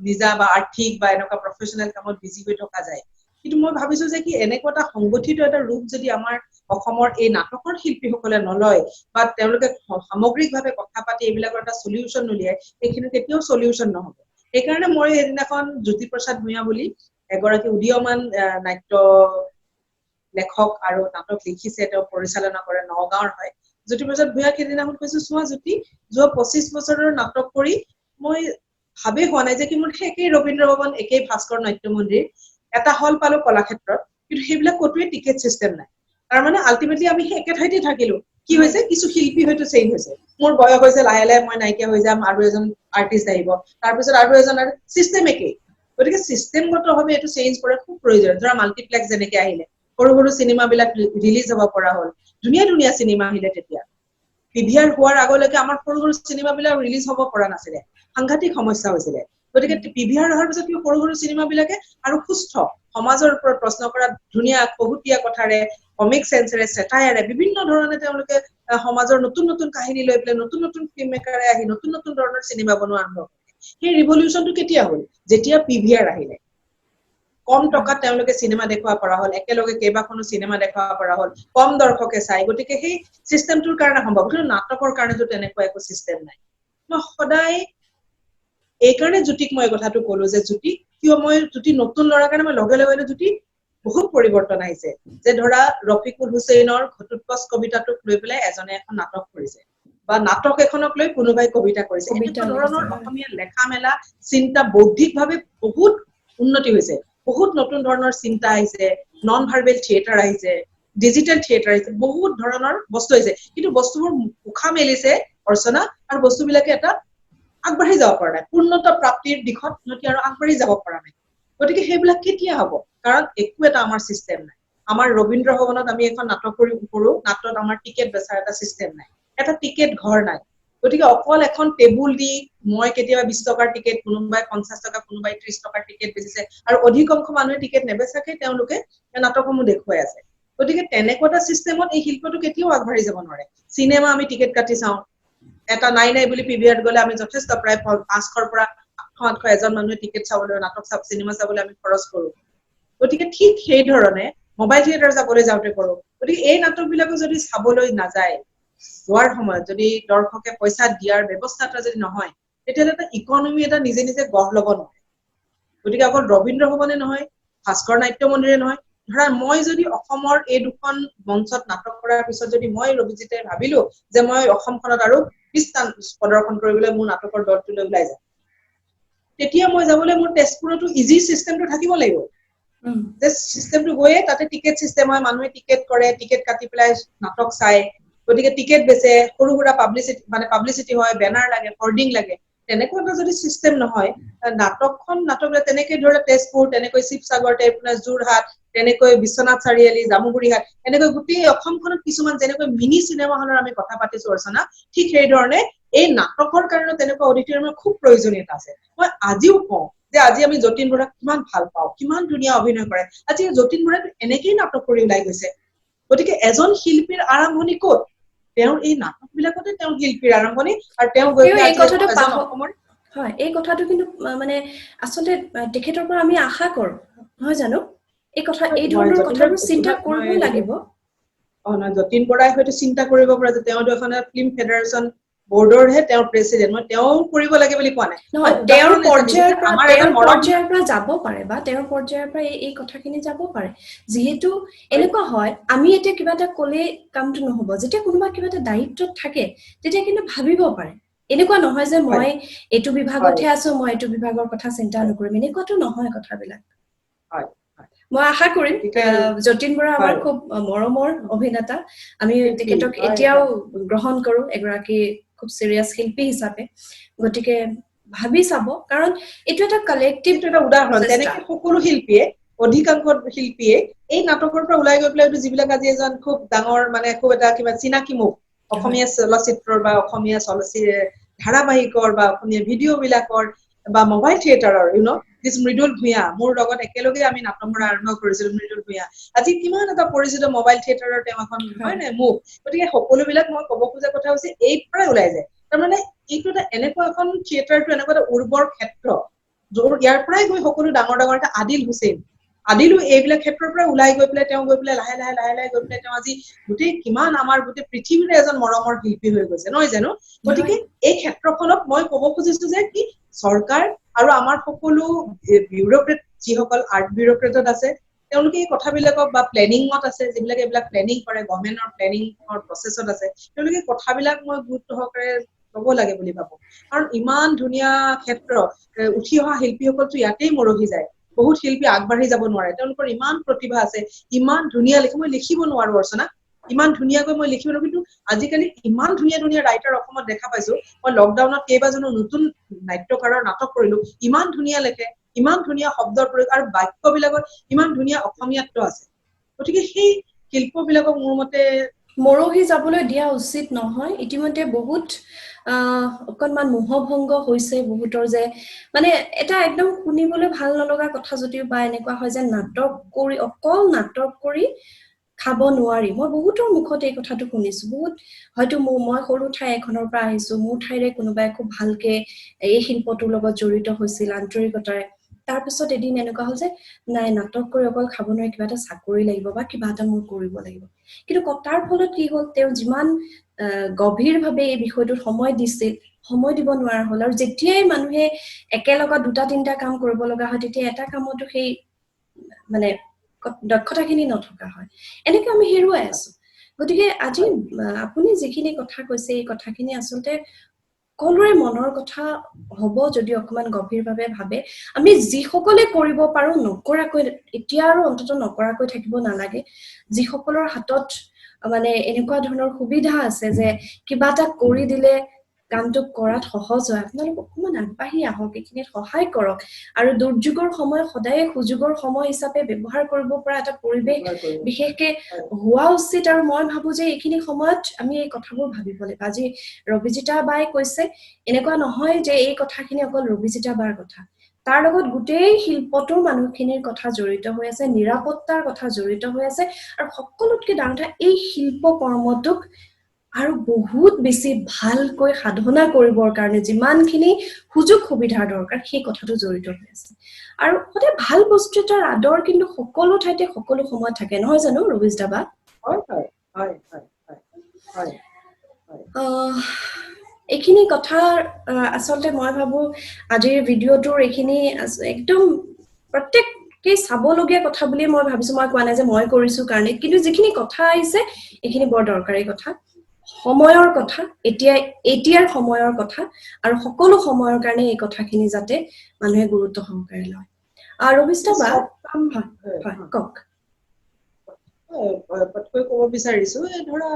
নিজা বা আৰ্থিক বা এনেকুৱা প্ৰফেশনাল কামত বিজি হৈ থকা যায় কিন্তু মই ভাবিছো যে কি এনেকুৱা এটা সংগঠিত এটা ৰূপ যদি আমাৰ অসমৰ এই নাটকৰ শিল্পীসকলে নলয় বা তেওঁলোকে সামগ্ৰিকভাৱে কথা পাতি এইবিলাকৰ এটা সলিউশন উলিয়ায় এইখিনি কেতিয়াও সলিউশন নহব সেইকাৰণে মই এদিনাখন জ্যোতিপ্ৰসাদ ভূঞা বুলি এগৰাকী উদীয়মান নাট্য লেখক আৰু নাটক লিখিছে তেওঁ পৰিচালনা কৰে নগাঁৱৰ হয় জ্যোতিপ্ৰসাদ ভূঞা কেইদিনাখন কৈছো চোৱা জ্যোতি যোৱা 25 বছৰৰ নাটক কৰি মই ভাবে হোৱা নাই যে কি মোৰ একেই ৰবীন্দ্ৰ ভৱন একেই ভাস্কৰ নাট্য মন্দিৰ এটা হল পালো কলাক্ষেত্ৰত কিন্তু সেইবিলাক কতোৱে টিকেট সিস্টেম নাই তাৰ মানে আলটিমেটলি আমি একে ঠাইতে থাকিলো কি হৈছে কিছু শিল্পী হয়তো চেঞ্জ হৈছে মোৰ বয়স হৈছে লাহে লাহে মই নাইকিয়া হৈ যাম আৰু এজন আৰ্টিষ্ট আহিব তাৰপিছত আৰু এজন সিস্টেম একেই গতিকে সিস্টেমগতভাৱে এইটো চেঞ্জ কৰা খুব প্ৰয়োজন ধৰা মাল্টিপ্লেক্স যেনেকৈ আহিলে সৰু সৰু চিনেমাবিলাক ৰিলিজ হ'ব পৰা হ'ল ধুনীয়া ধুনীয়া চিনেমা আহিলে তেতিয়া পিভিআৰ হোৱাৰ আগলৈকে আমাৰ সৰু সৰু চিনেমাবিলাক ৰিলিজ হ'ব পৰা নাছিলে সাংঘাতিক সমস্যা হৈছিলে গতিকে পিভিআৰ হোৱাৰ পিছত কি সৰু সৰু চিনেমাবিলাকে আৰু সুস্থ সমাজৰ ওপৰত প্ৰশ্ন কৰা ধুনীয়া কহুতীয়া কথাৰে কমিক সেন্সৰে সেটায়াৰে বিভিন্ন ধৰণে তেওঁলোকে সমাজৰ নতুন নতুন কাহিনী লৈ পেলাই নতুন নতুন ফিল্ম মেকাৰে আহি নতুন নতুন ধৰণৰ চিনেমা বনোৱা আৰম্ভ কৰে সেই ৰিভলিউশনটো কেতিয়া হ'ল যেতিয়া পিভিআৰ আহিলে কম টকাত তেওঁলোকে চিনেমা দেখুৱাব পৰা হ'ল একেলগে কেইবাখনো চিনেমা দেখুৱাব পৰা হ'ল কম দৰ্শকে চাই গতিকে সেই সিস্টেমটোৰ কাৰণে সম্ভৱ কিন্তু নাটকৰ কাৰণেতো তেনেকুৱা একো সিস্টেম নাই মই সদায় এইকাৰণে জ্যোতিক মই কথাটো ক'লো যে জ্যোতি কিয় মই জ্যোতি নতুন ল'ৰাৰ কাৰণে মই লগে লগে জ্যোতি বহুত পৰিৱৰ্তন আহিছে যে ধৰা ৰফিকুল হুছেইনৰ ঘটোৎকচ কবিতাটোক লৈ পেলাই এজনে এখন নাটক কৰিছে বা নাটক এখনক লৈ কোনোবাই কবিতা কৰিছে এনেকুৱা ধৰণৰ অসমীয়া লেখা মেলা চিন্তা বৌদ্ধিকভাৱে বহুত উন্নতি হৈছে বহুত নতুন ধৰণৰ চিন্তা আহিছে নন ভাৰ্বেল থিয়েটাৰ আহিছে ডিজিটেল থিয়েটাৰ আহিছে, বহুত ধৰণৰ বস্তু আহিছে, কিন্তু বস্তুবোৰ উশা মেলিছে অৰ্চনা, আৰু বস্তুবিলাকে এটা আগবাঢ়ি যাব পৰা নাই, পূৰ্ণতা প্ৰাপ্তিৰ দিশত সিহঁতি আৰু আগবাঢ়ি যাব পৰা নাই। গতিকে সেইবিলাক কেতিয়া হ'ব? কাৰণ একো এটা আমাৰ চিষ্টেম নাই। আমাৰ ৰবীন্দ্ৰ ভৱনত আমি এখন নাটক কৰোঁ, নাটকত আমাৰ টিকেট বেচাৰ এটা চিষ্টেম নাই, এটা টিকেট ঘৰ নাই। গতিকে অকল এখন টেবুল দি মই কেতিয়াবা 20 টকাৰ টিকেট, কোনোবাই 50 টকা, কোনোবাই 30 টকাৰ টিকেট বেচিছে, আৰু অধিকাংশ মানুহে টিকেট নেবেচাকে তেওঁলোকে নাটকসমূহ দেখুৱাই আছে। গতিকে তেনেকুৱা এটা চিষ্টেমত এই শিল্পটো কেতিয়াও আগবাঢ়ি যাব নোৱাৰে। চিনেমা আমি টিকেট কাটি চাওঁ, এটা নাই বুলি পিভিআৰত গ'লে আমি যথেষ্ট প্ৰায় 500ৰ পৰা 800 এজন মানুহে টিকেট চাবলৈ, নাটক চিনেমা চাবলৈ আমি খৰচ কৰোঁ। গতিকে ঠিক সেই ধৰণে মোবাইল থিয়েটাৰ যাবলৈ যাওঁতে কৰোঁ। গতিকে এই নাটকবিলাকো যদি চাবলৈ নাযায়, যোৱাৰ সময়ত যদি দৰ্শকে পইচা দিয়াৰ ব্যৱস্থা এটা যদি নহয়, তেতিয়াহ'লে এটা ইকনমি এটা নিজে নিজে গঢ় ল'ব নোৱাৰে। গতিকে অকল ৰবীন্দ্ৰ ভৱনে নহয়, ভাস্কৰ নাট্য মন্দিৰে নহয়, ধৰা মই যদি অসমৰ এই দুখন মঞ্চত নাটক কৰাৰ পিছত যদি মই ৰবিজিতে ভাবিলো যে মই অসমখনত আৰু 20টা প্ৰদৰ্শন কৰিবলৈ মোৰ নাটকৰ দলটোলৈ ওলাই যাম, তেতিয়া মই যাবলৈ মোৰ তেজপুৰতো ইজি চিষ্টেমটো থাকিব লাগিব। যে চিষ্টেমটো গৈয়ে তাতে টিকেট চিষ্টেম হয়, মানুহে টিকেট কৰে, টিকেট কাটি পেলাই নাটক চায়, গতিকে টিকেট বেচে, সৰু সুৰা পাব্লিচিটি হয়, বেনাৰ লাগে, হৰ্ডিং লাগে। তেনেকুৱা এটা যদি চিষ্টেম নহয়, নাটক তেনেকে ধৰে তেজপুৰ, তেনেকৈ শিৱসাগৰ, যোৰহাট, তেনেকৈ বিশ্বনাথ চাৰিআলি, জামুগুৰিহাট, এনেকৈ গোটেই অসমখনত কিছুমান যেনেকৈ মিনি চিনেমা হলৰ আমি কথা পাতিছো অৰ্চনা, ঠিক সেই ধৰণে এই নাটকৰ কাৰণে তেনেকুৱা অডিটৰিয়ামৰ খুব প্ৰয়োজনীয়তা আছে। মই আজিও কওঁ যে আজি আমি যতীন বৰাক কিমান ভাল পাওঁ, কিমান ধুনীয়া অভিনয় কৰে। আজি যতীন বৰাই এনেকেই নাটক কৰি ওলাই গৈছে। গতিকে এজন শিল্পীৰ আৰম্ভণি ক'ত? তেওঁৰ এই নাটক বিলাকতে তেওঁৰ শিল্পীৰ আৰম্ভণি, আৰু তেওঁ গৈ পেলাই আজি এজন অসমৰ হয়, এই কথাটো কিন্তু মানে আচলতে তেখেতৰ পৰা আমি আশা কৰো, নহয় জানো? এই ধৰণৰ কথাবোৰ চিন্তা কৰিবই লাগিব। নহয়, যতীন বৰাই হয়তো চিন্তা কৰিব পাৰে যে তেওঁ এখন ফিল্ম ফেডাৰেচন বৰ্ডৰহে তেওঁৰ প্ৰেচিডেণ্ট, মই তেওঁ কৰিব লাগে বুলি কোৱা নাই। নহয়, তেওঁৰ পৰ্যায়ৰ পৰা যাব পাৰে, বা তেওঁৰ পৰ্যায়ৰ পৰা এই কথাখিনি যাব পাৰে। যিহেতু এনেকুৱা হয়, আমি এতিয়া কিবা এটা ক'লে কামটো নহ'ব। যেতিয়া কোনোবা কিবা এটা দায়িত্বত থাকে, তেতিয়া কিন্তু ভাবিব পাৰে। এনেকুৱা নহয় যে মই এইটো বিভাগতহে আছো, মই এইটো বিভাগৰ কথা চিন্তা নকৰিম, এনেকুৱাতো নহয় কথাবিলাক। মই আশা কৰিম যতীন বৰা আমাৰ খুব মৰমৰ অভিনেতা, আমি তেখেতক এতিয়াও গ্ৰহণ কৰো এগৰাকী খুব চিৰিয়াছ শিল্পী হিচাপে। গতিকে ভাবি চাব, কাৰণ এইটো এটা কালেক্টিভ এটা উদাহৰণ। তেনেকে সকলো শিল্পীয়ে, অধিকাংশ শিল্পীয়ে এই নাটকৰ পৰা ওলাই গৈ পেলাই যিবিলাক আজি এজন খুব ডাঙৰ খুব এটা কিবা চিনাকি মুখ অসমীয়া চলচ্চিত্ৰৰ বা অসমীয়া ধাৰাবাহিকৰ বা অসমীয়া ভিডিঅ' বিলাকৰ বা মোবাইল থিয়েটাৰৰ মৃদুল ভূঞা, মোৰ লগত একেলগে আমি নাটক কৰা আৰম্ভ কৰিছিলো। মৃদুল ভূঞা আজি কিমান এটা পৰিচিত মোবাইল থিয়েটাৰৰ তেওঁ এখন হয় নাই মুখ। গতিকে সকলোবিলাক মই ক'ব খোজা কথা হৈছে এই পৰাই ওলাই যায়। তাৰমানে এইটো এটা এনেকুৱা এখন থিয়েটাৰটো এনেকুৱা এটা উৰ্বৰ ক্ষেত্ৰ, ইয়াৰ পৰাই গৈ সকলো ডাঙৰ ডাঙৰ এটা আদিল হুছেইন, আদিলো এইবিলাক ক্ষেত্ৰৰ পৰা ওলাই গৈ পেলাই তেওঁ গৈ পেলাই লাহে লাহে গৈ পেলাই তেওঁ আজি গোটেই কিমান আমাৰ গোটেই পৃথিৱীৰে এজন মৰমৰ শিল্পী হৈ গৈছে, নহয় জানো? গতিকে এই ক্ষেত্ৰখনত মই ক'ব খুজিছো যে কি চৰকাৰ আৰু আমাৰ সকলো বিউৰ'ক্ৰেট, যিসকল আৰ্ট বিউৰ'ক্ৰেটত আছে, তেওঁলোকে এই কথাবিলাকক বা প্লেনিঙত আছে, যিবিলাকে এইবিলাক প্লেনিং কৰে, গভৰ্ণমেণ্টৰ প্লেনিঙৰ প্ৰচেছত আছে, তেওঁলোকে কথাবিলাক মই গুৰুত্ব সহকাৰে ল'ব লাগে বুলি ভাবো। কাৰণ ইমান ধুনীয়া ক্ষেত্ৰ, উঠি অহা শিল্পীসকলতো ইয়াতেই মৰহি যায়। বহুত শিল্পী আগবাঢ়ি যাব নোৱাৰে, তেওঁলোকৰ ইমান প্ৰতিভা আছে, ইমান ধুনীয়া লিখে, মই লিখিব নোৱাৰো অৰ্চনা, ইমান ধুনীয়াকৈ মই লিখিব নোৱাৰো। কিন্তু আজিকালি ইমান ধুনীয়া ধুনীয়া ৰাইটাৰ অসমত দেখা পাইছো। মই লকডাউনত কেইবাজনো নতুন নাট্যকাৰৰ নাটক কৰিলো, ইমান ধুনীয়া লেখে, ইমান ধুনীয়া শব্দৰ প্ৰয়োগ, আৰু বাক্যবিলাকত ইমান ধুনীয়া অসমীয়াত্ব আছে। গতিকে সেই শিল্পবিলাকক মোৰ মতে মৰহি যাবলৈ দিয়া উচিত নহয়। ইতিমধ্যে বহুত অকণমান মোহভংগ হৈছে বহুতৰ, যে এটা একদম শুনিবলৈ ভাল নলগা কথা যদিও বা এনেকুৱা হয় যে অকল নাটক কৰি খাব নোৱাৰি। মই বহুতৰ মুখত এই কথাটো শুনিছো। হয়তো মই সৰু ঠাই এখনৰ পৰা আহিছো, মোৰ ঠাইৰে কোনোবাই খুব ভালকে এই শিল্পটোৰ লগত জড়িত হৈছিল আন্তৰিকতাৰে, তাৰপিছত এদিন এনেকুৱা হ'ল যে নাই, নাটক কৰি অকল খাব নোৱাৰি, কিবা এটা চাকৰি লাগিব বা কিবা এটা মোৰ কৰিব লাগিব। কিন্তু তাৰ ফলত কি হ'ল, তেওঁ যিমান গভীৰভাৱে এই বিষয়টোত সময় দিছিল, সময় দিব নোৱাৰা হ'ল। আৰু যেতিয়াই মানুহে একেলগত 2-3টা কাম কৰিব লগা হয়, তেতিয়া এটা কামতো সেই দক্ষতাখিনি নথকা হয়। এনেকে আমি হেৰুৱাই আছো। গতিকে আজি আপুনি যিখিনি কথা কৈছে, এই কথাখিনি আচলতে সকলোৰে মনৰ কথা হ'ব যদি অকমান গভীৰভাৱে ভাবে আমি যিসকলে কৰিব পাৰো নকৰাকৈ এতিয়া আৰু অন্তত নকৰাকৈ থাকিব নালাগে যিসকলৰ হাতত মানে এনেকুৱা ধৰণৰ সুবিধা আছে যে কিবা এটা কৰি দিলে কামটো কৰাত সহজ হয় আপোনালোক অকমান আগবাঢ়ি আহক এইখিনিত সহায় কৰক আৰু দুৰ্যোগৰ সময় সদায় সুযোগৰ সময় হিচাপে ব্যৱহাৰ কৰিব পৰা এটা পৰিৱেশ ব্যৱহাৰ কৰিব। বিশেষকে হয়। হোৱা উচিত আৰু মই ভাবো যে এইখিনি সময়ত আমি এই কথাবোৰ ভাবিব লাগিব আজি ৰবিজিতা বাই কৈছে এনেকুৱা নহয় যে এই কথাখিনি অকল ৰবিজিতা বাৰ কথা তাৰ লগত গোটেই শিল্পটোৰ মানুহখিনিৰ কথা জড়িত হৈ আছে নিৰাপত্তাৰ কথা জড়িত হৈ আছে আৰু সকলোতকৈ ডাঙৰ কথা এই শিল্প কৰ্মটোক আৰু বহুত বেছি ভালকৈ সাধনা কৰিবৰ কাৰণে যিমানখিনি সুযোগ সুবিধাৰ দৰকাৰ সেই কথাটো জড়িত হৈ আছে আৰু সদায় ভাল বস্তু এটাৰ আদৰ কিন্তু সকলো ঠাইতে সকলো সময়ত থাকে নহয় জানো ৰবিজিতা বা হয় হয় হয় হয় হয় হয় আহ, এইখিনি কথা আচলতে মই ভাবো আজিৰ ভিডিঅ'টোৰ এইখিনি একদম প্ৰত্যেককে চাবলগীয়া কথা বুলি মই ভাবিছো মই কোৱা নাই যে মই কৰিছো কাৰণে কিন্তু যিখিনি কথা আহিছে এইখিনি বৰ দৰকাৰী কথা সময়ৰ কথা এতিয়াৰ সময়ৰ কথা আৰু সকলো সময়ৰ কাৰণে এই কথাখিনি যাতে মানুহে গুৰুত্ব সহকাৰে লয় ৰবিষ্টা বা চব কাম হয় হয় কওক পটকৈ ক'ব বিচাৰিছো এই ধৰা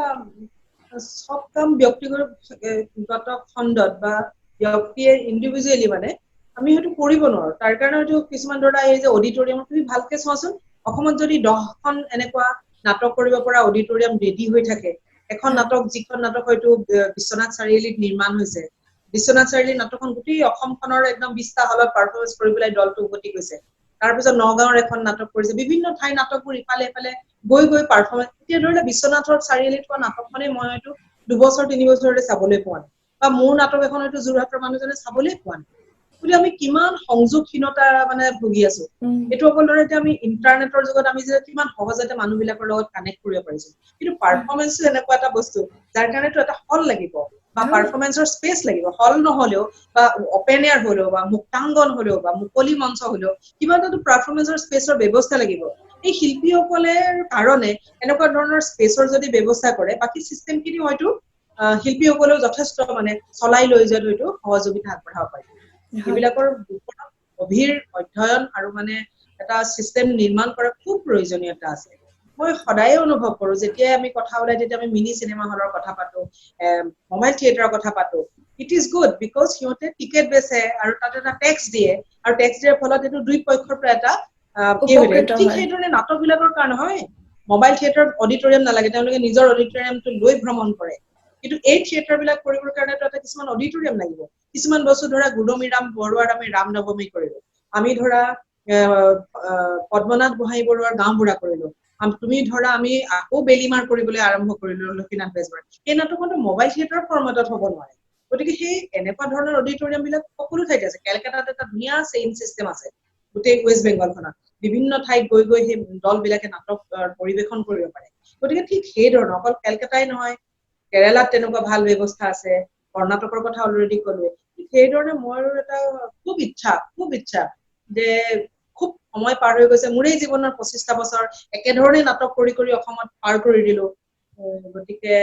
সব কাম ব্যক্তিগত খণ্ডত বা ব্যক্তিয়ে ইণ্ডিভিজুৱেলি মানে আমি হয়তো কৰিব নোৱাৰো তাৰ কাৰণে হয়তো কিছুমান ধৰা এই যে অডিটৰিয়াম তুমি ভালকে চোৱাচোন অসমত যদি 10খন এনেকুৱা নাটক কৰিব পৰা অডিটৰিয়াম ৰেডি হৈ থাকে এখন নাটক যিখন নাটক হয়তো বিশ্বনাথ চাৰিআলিত নিৰ্মাণ হৈছে বিশ্বনাথ চাৰিআলিৰ নাটকখন গোটেই অসমখনৰ একদম 20টা হলত পাৰফৰ্মেন্স কৰি পেলাই দলটো উভতি গৈছে তাৰপিছত নগাঁৱৰ এখন নাটক কৰিছে বিভিন্ন ঠাই নাটকবোৰ ইফালে ইফালে গৈ পাৰফৰ্মেন্স এতিয়া ধৰিলে বিশ্বনাথৰ চাৰিআলিত হোৱা নাটকখনে মই হয়তো 2 বছৰ 3 বছৰ ধৰি চাবলৈ পোৱা নাই বা মোৰ নাটক এখন হয়তো যোৰহাটৰ মানুহজনে চাবলৈ পোৱা নাই বুলি আমি কিমান সংযোগহীনতা মানে ভুগি আছো এইটো অকল ধৰে যে আমি ইন্টাৰনেটৰ যুগত আমি যে কিমান সহজতে মানুহবিলাকৰ লগত কানেক্ট কৰিব পাৰিছো কিন্তু পাৰফৰ্মেন্সটো এনেকুৱা এটা বস্তু যাৰ কাৰণেতো এটা হল লাগিব বা পাৰফৰ্মেন্সৰ স্পেচ লাগিব হল নহলেও বা ওপেন এয়াৰ হলেও বা মুক্তাংগন হলেও বা মুকলি মঞ্চ হলেও কিবা এটা পাৰফৰ্মেন্সৰ স্পেচৰ ব্যৱস্থা লাগিব এই শিল্পীসকলৰ কাৰণে এনেকুৱা ধৰণৰ স্পেচৰ যদি ব্যৱস্থা কৰে বাকি সিস্টেমখিনি হয়তো শিল্পীসকলেও যথেষ্ট মানে চলাই লৈ যোৱাত হয়তো সহযোগিতা আগবঢ়াব পাৰে এইবিলাকৰ ওপৰত গভীৰ অধ্যয়ন আৰু মানে এটা সিস্টেম নিৰ্মাণ কৰা খুব প্ৰয়োজনীয়তা আছে মই সদায় অনুভৱ কৰো যেতিয়া আমি কথা ওলাই তেতিয়া আমি মিনি সিনেমা হলৰ কথা পাতো মোবাইল থিয়েটাৰৰ কথা পাতো ইট ইজ গুড বিকজ সিহঁতে টিকেট বেচে আৰু তাতে এটা টেক্স দিয়ে আৰু টেক্স দিয়াৰ ফলত এইটো দুই পক্ষৰ পৰা এটা ঠিক সেইধৰণে নাটকবিলাকৰ কাৰণে হয় মোবাইল থিয়েটাৰত অডিটৰিয়াম নালাগে তেওঁলোকে নিজৰ অডিটৰিয়ামটো লৈ ভ্ৰমণ কৰে কিন্তু এই থিয়েটাৰবিলাক কৰিবৰ কাৰণে এটা কিছুমান অডিটৰিয়াম লাগিব কিছুমান বস্তু ধৰা গুণমীৰাম বৰুৱাৰ আমি ৰাম নৱমী কৰিলো আমি ধৰা পদ্মনাথ গোহাঁই বৰুৱাৰ গাঁও বুঢ়া কৰিলো তুমি ধৰা আমি আকৌ বেলিমাৰ কৰিবলৈ আৰম্ভ কৰিলো লক্ষ্মীনাথ বেজবৰুৱা এই নাটকখনটো মোবাইল থিয়েটাৰৰ ফৰ্মেটত হ'ব নোৱাৰে গতিকে সেই এনেকুৱা ধৰণৰ অডিটৰিয়াম বিলাক সকলো ঠাইতে আছে কেলকাতাত এটা ধুনীয়া চেইন চিষ্টেম আছে গোটেই ৱেষ্ট বেংগলখনত বিভিন্ন ঠাইত গৈ সেই দলবিলাকে নাটক পৰিবেশন কৰিব পাৰে গতিকে ঠিক সেই ধৰণৰ অকল কেলকাতাই নহয় কেৰালাত তেনেকুৱা ভাল ব্যৱস্থা আছে কৰ্ণাটকৰ কথা অলৰেডি ক'লোৱে সেই ধৰণে মোৰ এটা খুব ইচ্ছা যে খুব সময় পাৰ হৈ গৈছে মোৰেই জীৱনৰ 25টা বছৰ একেধৰণে নাটক কৰি অসমত পাৰ কৰি দিলো গতিকে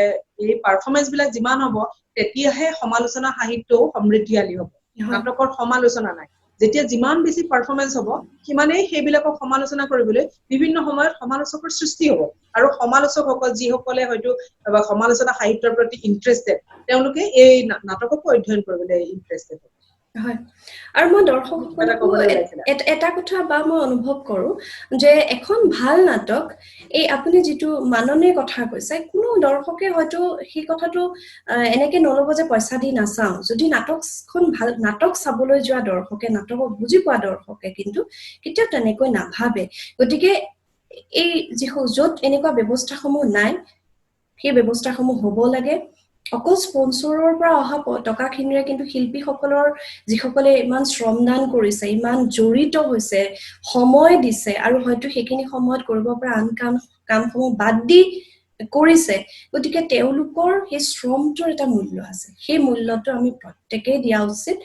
এই পাৰফৰ্মেন্স বিলাক যিমান হ'ব তেতিয়াহে সমালোচনা সাহিত্যও সমৃদ্ধিশালী হ'ব নাটকৰ সমালোচনা নাই যেতিয়া যিমান বেছি পাৰফৰ্মেন্স হ'ব সিমানেই সেইবিলাকক সমালোচনা কৰিবলৈ বিভিন্ন সময়ত সমালোচকৰ সৃষ্টি হ'ব আৰু সমালোচকসকল যিসকলে হয়তো সমালোচনা সাহিত্যৰ প্ৰতি ইন্টাৰেষ্টেড তেওঁলোকে এই নাটককো অধ্যয়ন কৰিবলৈ ইন্টাৰেষ্টেড হ'ব হয় আৰু মই দৰ্শকসকলকো এটা কথা বা মই অনুভৱ কৰো যে এখন ভাল নাটক এই আপুনি যিটো মাননীৰ কথা কৈছে কোনো দৰ্শকে হয়তো সেই কথাটো এনেকে নলব যে পইচা দি নাচাও যদি নাটকখন ভাল নাটক চাবলৈ যোৱা দৰ্শকে নাটকক বুজি পোৱা দৰ্শকে কিন্তু কেতিয়াও তেনেকৈ নাভাবে গতিকে এই যি য'ত এনেকুৱা ব্যৱস্থাসমূহ নাই সেই ব্যৱস্থাসমূহ হ'ব লাগে অকল স্পন্সৰৰ পৰা অহা টকাখিনিৰে কিন্তু শিল্পীসকলৰ যিসকলে ইমান শ্ৰমদান কৰিছে ইমান জড়িত হৈছে সময় দিছে আৰু হয়তো সেইখিনি সময়ত কৰিব পৰা আন কামসমূহ বাদ দি কৰিছে গতিকে তেওঁলোকৰ সেই শ্ৰমটোৰ এটা মূল্য আছে সেই মূল্যটো আমি প্ৰত্যেকেই দিয়া উচিত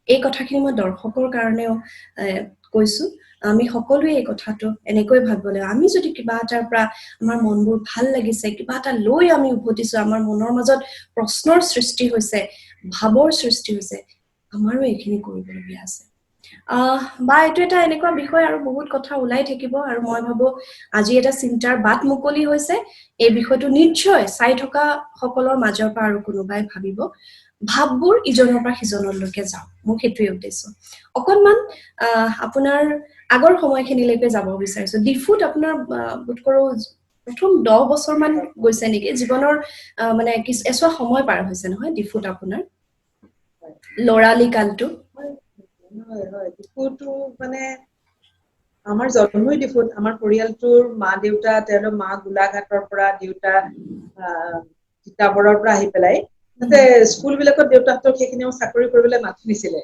এই কথাখিনি মই দৰ্শকৰ কাৰণেও কৈছো আমি সকলোৱে এই কথাটো এনেকৈ ভাবিব লাগে আমি যদি কিবা এটাৰ পৰা আমাৰ মনবোৰ ভাল লাগিছে কিবা এটা লৈ আমি উভতিছো আমাৰ মনৰ মাজত প্ৰশ্নৰ সৃষ্টি হৈছে ভাৱৰ সৃষ্টি হৈছে আমাৰো এইখিনি কৰিবলগীয়া আছে বা এইটো এটা এনেকুৱা বিষয় আৰু বহুত কথা ওলাই থাকিব আৰু মই ভাবো আজি এটা চিন্তাৰ বাট মুকলি হৈছে এই বিষয়টো নিশ্চয় চাই থকা সকলৰ মাজৰ পৰা আৰু কোনোবাই ভাবিব ভাববোৰ ইজনৰ পৰা সিজনলৈকে যাওক মোক সেইটোৱে উদ্দেশ্য অকনমান আপোনাৰ আগৰ সময়খিনিলৈকে যাব বিচাৰিছো ডিফুত আপোনাৰ বোধ কৰো প্ৰথম 10 বছৰ মান গৈছে নেকি জীৱনৰ মানে এছোৱা সময় পাৰ হৈছে নহয় ডিফুত আপোনাৰ লৰালি কালটো হয় হয় ডিফুটো মানে আমাৰ জন্মই ডিফুত আমাৰ পৰিয়ালটোৰ মা দেউতা তেওঁলোক মা গোলাঘাটৰ পৰা দেউতা তিতাবৰৰ পৰা আহি পেলাই তাতে স্কুল বিলাকত দেউতাহঁতক সেইখিনিও চাকৰি কৰিবলৈ মাতি নিছিলে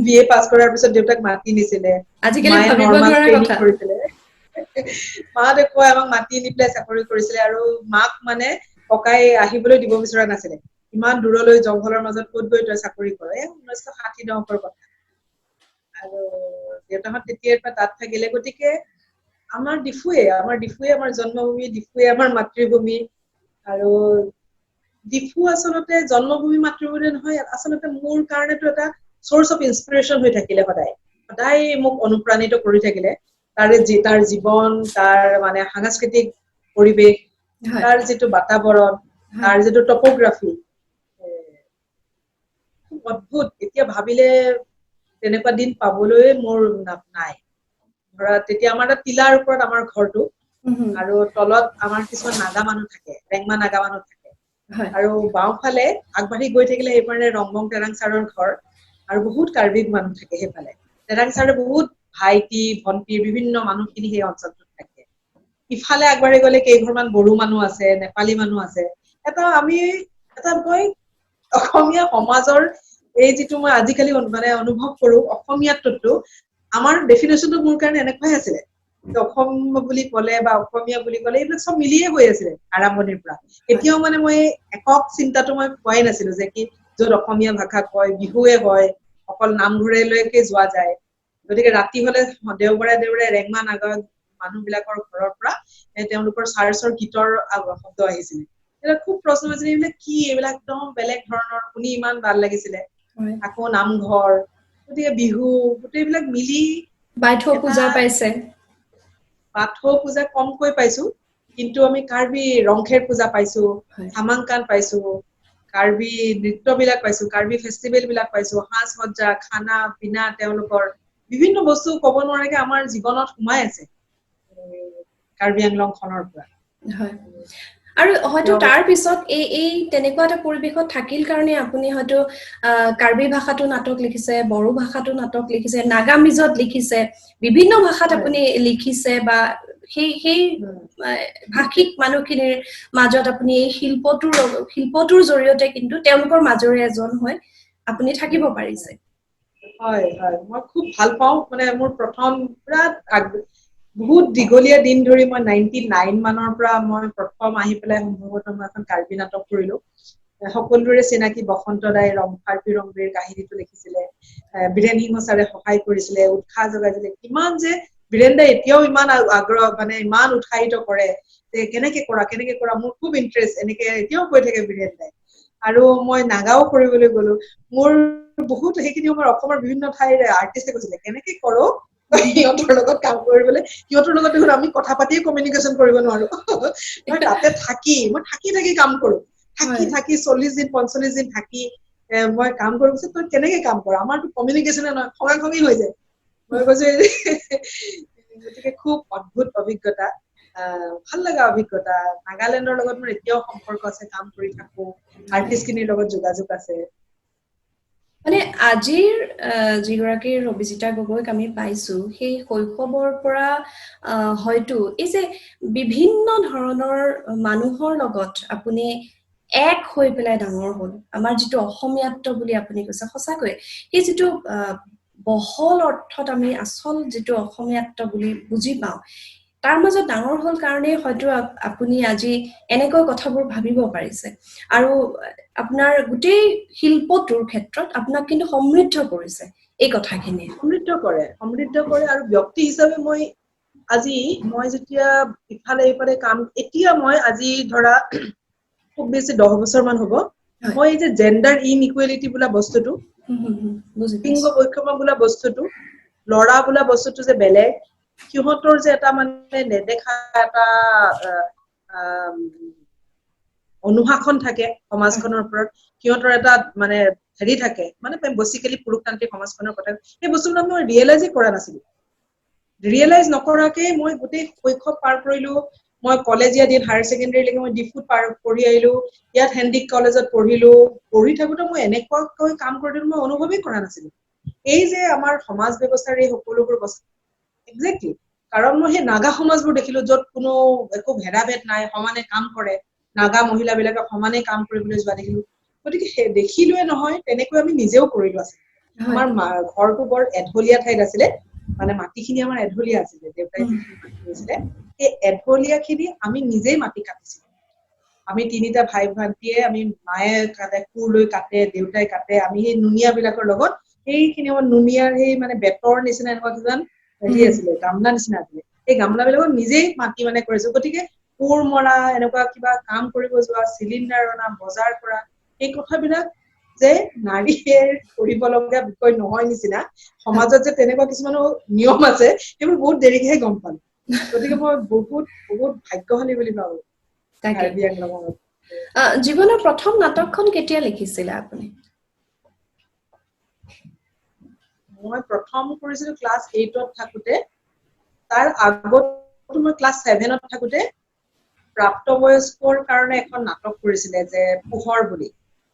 বিএ পাছ কৰাৰ পিছত দেউতাক মাতি নিছিলে আজিকালি মায়ে ভাবিব নৰ্মাল নোৱাৰা ট্ৰেইনিং কথা কৰিছিলে মা দেখুৱাই আমাক মাতি নি পেলাই চাকৰি কৰিছিলে আৰু মাক মানে ককাই আহিবলৈ দিব বিচৰা নাছিলে ইমান দূৰলৈ জংঘলৰ মাজত ক'ত গৈ তই চাকৰি কৰ 1960 দশকৰ কথা আৰু দেউতাহঁত তেতিয়াৰ পৰা তাত থাকিলে গতিকে আমাৰ ডিফুৱে আমাৰ জন্মভূমি ডিফুৱে আমাৰ মাতৃভূমি আৰু ডিফু আচলতে জন্মভূমি মাতৃভূমি নহয় আচলতে মোৰ কাৰণেতো এটা চ'ৰ্চ অফ ইনস্পিৰেশ্যন হৈ থাকিলে সদায় মোক অনুপ্ৰাণিত কৰি থাকিলে তাৰ জীৱন তাৰ মানে সাংস্কৃতিক পৰিৱেশ তাৰ যিটো বাতাবৰণ তাৰ যিটো টপোগ্ৰাফি খুব অদ্ভুত এতিয়া ভাবিলে তেনেকুৱা দিন পাবলৈ মোৰ নাই ধৰা তেতিয়া আমাৰ টিলাৰ ওপৰত আমাৰ ঘৰটো আৰু তলত আমাৰ কিছুমান নাগা মানুহ থাকে ৰেংমা নাগা মানুহ থাকে আৰু বাওঁফালে আগবাঢ়ি গৈ থাকিলে সেইপাৰে ৰংবং তেৰাং ছাৰৰ ঘৰ আৰু বহুত কাৰ্বি মানুহ থাকে সেইফালে তেৰাং ছাৰৰ বহুত ভাইটি ভন্টি বিভিন্ন মানুহখিনি সেই অঞ্চলটোত থাকে ইফালে আগবাঢ়ি গ'লে কেইঘৰমান বড়ো মানুহ আছে নেপালী মানুহ আছে আমি মই অসমীয়া সমাজৰ এই যিটো মই আজিকালি মানে অনুভৱ কৰো অসমীয়াটো আমাৰ ডেফিনেশ্যনটো মোৰ কাৰণে এনেকুৱাই আছিলে অসম বুলি ক'লে বা অসমীয়া বুলি ক'লে এইবিলাক চব মিলিয়ে গৈ আছিলে আৰম্ভণিৰ পৰা এতিয়াও মানে মই একক চিন্তাটো মই পোৱাই নাছিলো যে কি য'ত অসমীয়া ভাষা কয় বিহুৱে হয় অকল নামঘৰলৈকে যোৱা যায় গতিকে ৰাতি হলে দেওবাৰে ৰেংমা নাগা মানুহবিলাকৰ ঘৰৰ পৰা তেওঁলোকৰ চাৰ্চৰ গীতৰ শব্দ আহিছিলে এইবিলাক খুব প্ৰশ্ন হৈছিলে এইবিলাক কি এইবিলাক একদম বেলেগ ধৰণৰ শুনি ইমান ভাল লাগিছিলে আকৌ নামঘৰ গতিকে বিহু গোটেইবিলাক মিলি বাইথ পূজা পাইছে বাথৌ পূজা কমকৈ পাইছো কিন্তু আমি কাৰ্বি ৰংখেৰ পূজা পাইছো হামাংকান পাইছো কাৰ্বি নৃত্যবিলাক পাইছো কাৰ্বি ফেষ্টিভেল বিলাক পাইছো সাজ সজ্জা খানা পিনা তেওঁলোকৰ বিভিন্ন বস্তু ক'ব নোৱাৰাকে আমাৰ জীৱনত সোমাই আছে কাৰ্বি আংলং খনৰ পৰা হয় আৰু হয়তো তাৰ পিছত এই তেনেকুৱা এটা পৰিবেশত থাকিল কাৰণে আপুনি হয়তো কাৰ্বি ভাষাটো নাটক লিখিছে বড়ো ভাষাটো নাটক লিখিছে নাগামিজত লিখিছে বিভিন্ন ভাষাত আপুনি লিখিছে বা সেই ভাষিক মানুহখিনিৰ মাজত আপুনি এই শিল্পটোৰ জৰিয়তে কিন্তু তেওঁলোকৰ মাজৰে এজন হয় আপুনি থাকিব পাৰিছে হয় হয় মই খুব ভাল পাওঁ মানে মোৰ প্ৰথম বহুত দীঘলীয়া দিন ধৰি মই 99 মানৰ পৰা মই প্ৰথম আহি পেলাই সম্ভৱতঃ মই এখন কাৰ্বি নাটক কৰিলো সকলোৰে চিনাকি বসন্ত দাই কাৰ্বি ৰংবীৰ কাহিনীটো লিখিছিলে বীৰেন সিংহ ছাৰে সহায় কৰিছিলে উৎসাহ যোগাইছিলে কিমান যে বীৰেন দাই এতিয়াও ইমান আগ্ৰহ মানে ইমান উৎসাহিত কৰে যে কেনেকে কৰা মোৰ খুব ইন্টাৰেষ্ট এনেকে এতিয়াও কৈ থাকে বীৰেন দাই আৰু মই নাগাও কৰিবলৈ গলো মোৰ বহুত সেইখিনি আমাৰ অসমৰ বিভিন্ন ঠাইৰ আৰ্টিষ্টে কৈছিলে কেনেকে কৰো সিহঁতৰ লগত কাম কৰিবলৈ সিহঁতৰ লগত দেখোন আমি কথা পাতিয়ে কমিউনিকেশ্যন কৰিব নোৱাৰো মই তাতে মই থাকি কাম কৰো থাকি 40 দিন 45 দিন থাকি মই কাম কৰাৰ পিছত তই কেনেকে কাম কৰ আমাৰতো কমিউনিকেশ্যনে নহয় খঙি হৈ যায় মই কৈছো গতিকে খুব অদ্ভুত অভিজ্ঞতা ভাল লগা অভিজ্ঞতা নাগালেণ্ডৰ লগত মোৰ এতিয়াও সম্পৰ্ক আছে কাম কৰি থাকো আৰ্টিষ্টখিনিৰ লগত যোগাযোগ আছে মানে আজিৰ যিগৰাকী ৰবিজিতা গগৈক আমি পাইছো সেই শৈশৱৰ পৰা হয়তো এই যে বিভিন্ন ধৰণৰ মানুহৰ লগত আপুনি এক হৈ পেলাই ডাঙৰ হ'ল আমাৰ যিটো অসমীয়াত্ব বুলি আপুনি কৈছে সঁচাকৈ সেই যিটো বহল অৰ্থত আমি আচল যিটো অসমীয়াত্ব বুলি বুজি পাওঁ তাৰ মাজত ডাঙৰ হ'ল কাৰণে হয়তো আপুনি আজি এনেকৈ কথাবোৰ ভাবিব পাৰিছে আৰু আপোনাৰ গোটেই শিল্পটোৰ ক্ষেত্ৰত আপোনাক কিন্তু সমৃদ্ধ কৰিছে এই কথাখিনি সমৃদ্ধ কৰে আৰু ব্যক্তি হিচাপে মই যেতিয়া ইফালে কাম এতিয়া মই আজি ধৰা খুব বেছি 10 বছৰ মান হ'ব মই এই যে জেন্ডাৰ ইনইকুৱেলিটি বোলা বস্তুটো বুজি লিংগ পাইছো বৈষম্য বোলা বস্তুটো লৰা বোলা বস্তুটো যে বেলেগ সিহঁতৰ যে এটা মানে নেদেখা এটা অনুশাসন থাকে সমাজখনৰ ওপৰত সিহঁতৰ এটা মানে হেৰি থাকে মানে বেসিক্যালি পুৰুষতান্ত্ৰিক সমাজখনৰ কথা এই বস্তুটো মই ৰিয়েলাইজে কৰা নাছিলো ৰিয়েলাইজ নকৰাকে মই গোটেই শৈশৱ পাৰ কৰিলো মই কলেজীয়া দিন হায়াৰ সেকেন্ডাৰীলৈকে মই ডিফুত পাৰ কৰি আহিলো ইয়াত হেণ্ডিক কলেজত পঢ়ি থাকোতে মই এনেকুৱাকৈ কাম কৰিলো মই অনুভৱেই কৰা নাছিলো এই যে আমাৰ সমাজ ব্যৱস্থাৰ এই সকলোবোৰ বস্তু এক্স্যাক্টলি কাৰণ মই সেই নাগা সমাজবোৰ দেখিলো য'ত কোনো একো ভেদাভেদ নাই সমানে কাম কৰে নাগা মহিলাবিলাকে সমানে কাম কৰিবলৈ যোৱা দেখিলো গতিকে দেখিলোৱে নহয় তেনেকৈ আমি নিজেও কৰিলো আছে আমাৰ ঘৰটো বৰ এঢলীয়া ঠাইত আছিলে মানে মাটিখিনি আমাৰ এঢলীয়া আছিলে দেউতাই যিখিনি মাটি লৈছিলে এই এঢলীয়াখিনি আমি নিজেই মাটি কাটিছিলো আমি তিনিটা ভাই ভণ্টিয়ে আমি মায়ে কাটে কোৰ লৈ কাটে দেউতাই কাটে আমি সেই নুনিয়াবিলাকৰ লগত সেইখিনি আমাৰ নুনিয়াৰ সেই মানে বেতৰ নিচিনা এনেকুৱা কিছুমান হেৰি আছিলে গামলা নিচিনা আছিলে এই গামলাবিলাকত নিজেই মাটি মানে কৰিছো গতিকে কোৰ মৰা এনেকুৱা কিবা কাম কৰিব যোৱা চিলিণ্ডাৰ অনা বজাৰ কৰা এই কথাবিলাক যে নাৰীয়ে কৰিব লগা বিষয় নহয় নিচিনা সমাজত যে তেনেকুৱা কিছুমান নিয়ম আছে সেইবোৰ বহুত দেৰিকেহে গম পালো গতিকে মই বহুত ভাগ্যশালী বুলি ভাবো কাৰ্বি আংলঙত জীৱনৰ প্ৰথম নাটকখন কেতিয়া লিখিছিলে আপুনি মই প্ৰথম কৰিছিলো ক্লাছ 8ত থাকোতে তাৰ আগত মই ক্লাছ 7ত থাকোতে প্ৰাপ্তবয়স্কৰ কাৰণে এখন নাটক কৰিছিলে যে পোহৰ বুলি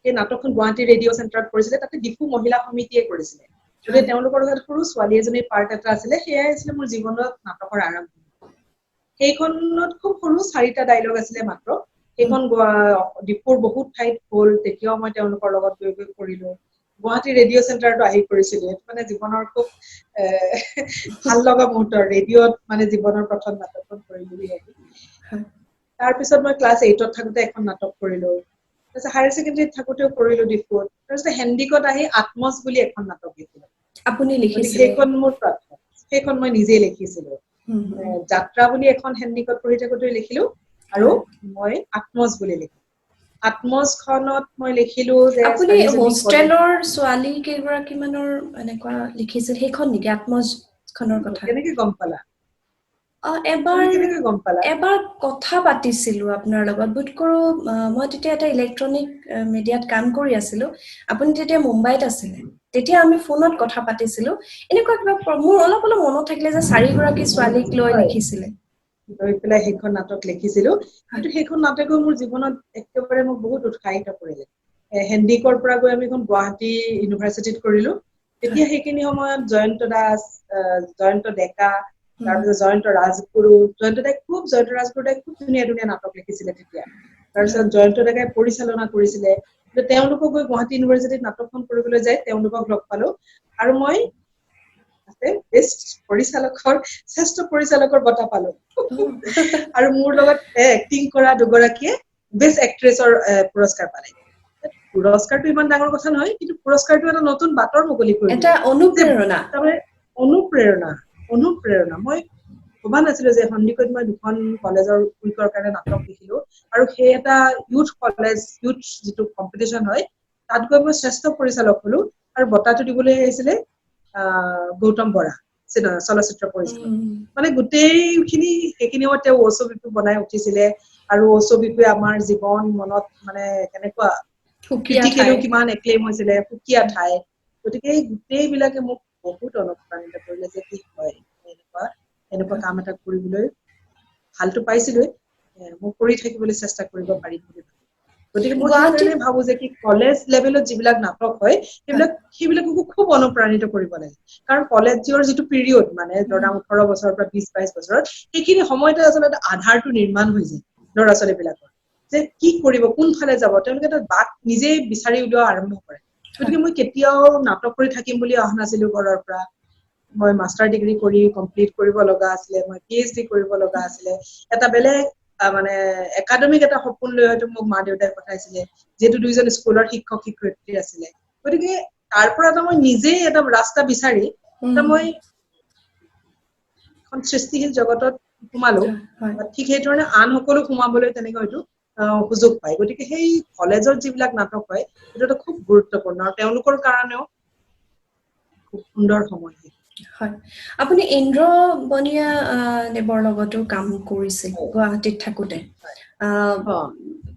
এই নাটকখন গুৱাহাটী ৰেডিঅ' চেণ্টাৰত কৰিছিলে তাতে ডিফু মহিলা সমিতিয়ে কৰিছিলে গতিকে তেওঁলোকৰ লগত সৰু ছোৱালী এজনীৰ পাৰ্ট এটা আছিলে সেয়াই আছিলে মোৰ জীৱনত নাটকৰ আৰম্ভণি সেইখনত খুব সৰু 4টা ডায়লগ আছিলে মাত্ৰ সেইখন ডিফুৰ বহুত ঠাইত হ'ল তেতিয়াও মই তেওঁলোকৰ লগত গৈ কৰিলো গুৱাহাটী ৰেডিঅ' চেণ্টাৰটো আহি কৰিছিলো মানে জীৱনৰ খুব ভাল লগা মুহূৰ্ত ৰেডিঅ'ত মানে জীৱনৰ প্ৰথম নাটকখন কৰিলো বুলি ভাবি তাৰপিছত মই ক্লাছ 8ত থাকোতে এখন নাটক কৰিলো তাৰপিছত হায়াৰ সেকেন্ডাৰীত থাকোতেও কৰিলো ডিফুত তাৰপিছত হেণ্ডিকত আহি আত্মজ বুলি এখন নাটক লিখিলো আপুনি লিখিছিলে সেইখন মোৰ প্ৰথম সেইখন মই নিজে লিখিছিলো যাত্ৰা বুলি এখন হেণ্ডিকত পঢ়ি থাকোতে লিখিলো আৰু মই আত্মজ বুলি লিখিলো আত্মজখনত মই লিখিলো যে আপুনি হোষ্টেলৰ ছোৱালী কেইগৰাকী মানৰ এনেকুৱা লিখিছিল সেইখন নেকি আত্মজখনৰ কথা কেনেকে গম পালা এবাৰ কথা পাতিছিলো আপোনাৰ লগত বোধ কৰো মই তেতিয়া এটা ইলেক্ট্ৰনিক মিডিয়াত কাম কৰি আছিলো আপুনি তেতিয়া মুম্বাইত আছিলে তেতিয়া আমি ফোনত কথা পাতিছিলো এনেকুৱা কিবা মোৰ অলপ মনত থাকিলে যে 4 গৰাকী ছোৱালীক লৈ লিখিছিলে লৈ পেলাই সেইখন নাটক লিখিছিলো কিন্তু সেইখন নাটকে মোৰ জীৱনত একেবাৰে মোক বহুত উৎসাহিত কৰিলে হেণ্ডিকৰ পৰা গৈ আমি এখন গুৱাহাটী ইউনিভাৰ্চিটিত কৰিলো তেতিয়া সেইখিনি সময়ত জয়ন্ত দাস জয়ন্ত ডেকা তাৰপিছত জয়ন্ত ৰাজগুৰু জয়ন্ত দাই খুব ধুনীয়া নাটক লিখিছিলে তেতিয়া তাৰপিছত জয়ন্ত ডেকাই পৰিচালনা কৰিছিলে তেওঁলোকক গৈ গুৱাহাটী ইউনিভাৰ্চিটিত নাটকখন কৰিবলৈ যায় তেওঁলোকক লগ পালো আৰু মই শ্ৰেষ্ঠ পৰিচালকৰ বঁটা পালো আৰু মোৰ লগত এক্টিং কৰা দুগৰাকীয়ে বেষ্ট এক্ট্ৰেছৰ পুৰস্কাৰ পালে পুৰস্কাৰটো ইমান ডাঙৰ কথা নহয় কিন্তু পুৰস্কাৰটো এটা নতুন বাটৰ মুকলি কৰি এটা অনুপ্ৰেৰণা মই ভবা নাছিলো যে সন্দিকৈত মই দুখন কলেজৰ উইকৰ কাৰণে নাটক লিখিলো আৰু সেই এটা ইউথ যিটো কম্পিটিশন হয় তাত গৈ মই শ্ৰেষ্ঠ পৰিচালক হলো আৰু বঁটাটো দিবলৈ আহিছিলে গৌতম বৰা চলচ্চিত্ৰ পৰিচালক মানে গোটেইখিনি সেইখিনি সময়ত তেওঁ ওচবিপি বনাই উঠিছিলে আৰু ওচবিপি আমাৰ জীৱন মনত মানে কেনেকুৱা ক্ৰিটিকেলিও কিমান এক্লেইম হৈছিলে সুকীয়া ঠাই গতিকে এই গোটেইবিলাকে মোক বহুত অনুপ্ৰাণিত কৰিলে যে কি হয় এনেকুৱা কাম এটা কৰিবলৈ ভালটো পাইছিলোৱে মই কৰি থাকিবলৈ চেষ্টা কৰিব পাৰিম বুলি গতিকে মই সেইকাৰণে ভাবো যে কি কলেজ লেভেলত যিবিলাক নাটক হয় সেইবিলাককো খুব অনুপ্ৰাণিত কৰিব লাগে কাৰণ কলেজৰ যিটো পিৰিয়ড মানে ধৰা 18 বছৰৰ পৰা 20-22 বছৰত সেইখিনি সময়তে আচলতে আধাৰটো নিৰ্মাণ হৈ যায় ল'ৰা ছোৱালীবিলাকৰ যে কি কৰিব কোনফালে যাব তেওঁলোকে এটা বাট নিজেই বিচাৰি উলিওৱা আৰম্ভ কৰে গতিকে মই কেতিয়াও নাটক কৰি থাকিম বুলি অহা নাছিলো ঘৰৰ পৰা মই মাষ্টাৰ ডিগ্ৰী কৰি কমপ্লিট কৰিব লগা আছিলে মই PhD কৰিব লগা আছিলে এটা বেলেগ মানে একাডেমিক এটা সপোন লৈ হয়তো মোক মা দেউতাই পঠাইছিলে যেহেতু দুইজন স্কুলৰ শিক্ষক শিক্ষয়িত্ৰী আছিলে গতিকে তাৰ পৰা এটা মই নিজেই এটা ৰাস্তা বিচাৰি এটা মই এখন সৃষ্টিশীল জগতত সোমালো ঠিক সেইধৰণে আন সকলো সোমাবলৈ তেনেকৈ হয়তো সুযোগ পায় গতিকে সেই কলেজৰ যিবিলাক নাটক হয় সেইটো এটা খুব গুৰুত্বপূৰ্ণ আৰু তেওঁলোকৰ কাৰণেও খুব সুন্দৰ সময় হয় আপুনি ইন্দ্ৰ বনিয়া দেৱৰ লগতো কাম কৰিছিল গুৱাহাটীত থাকোতে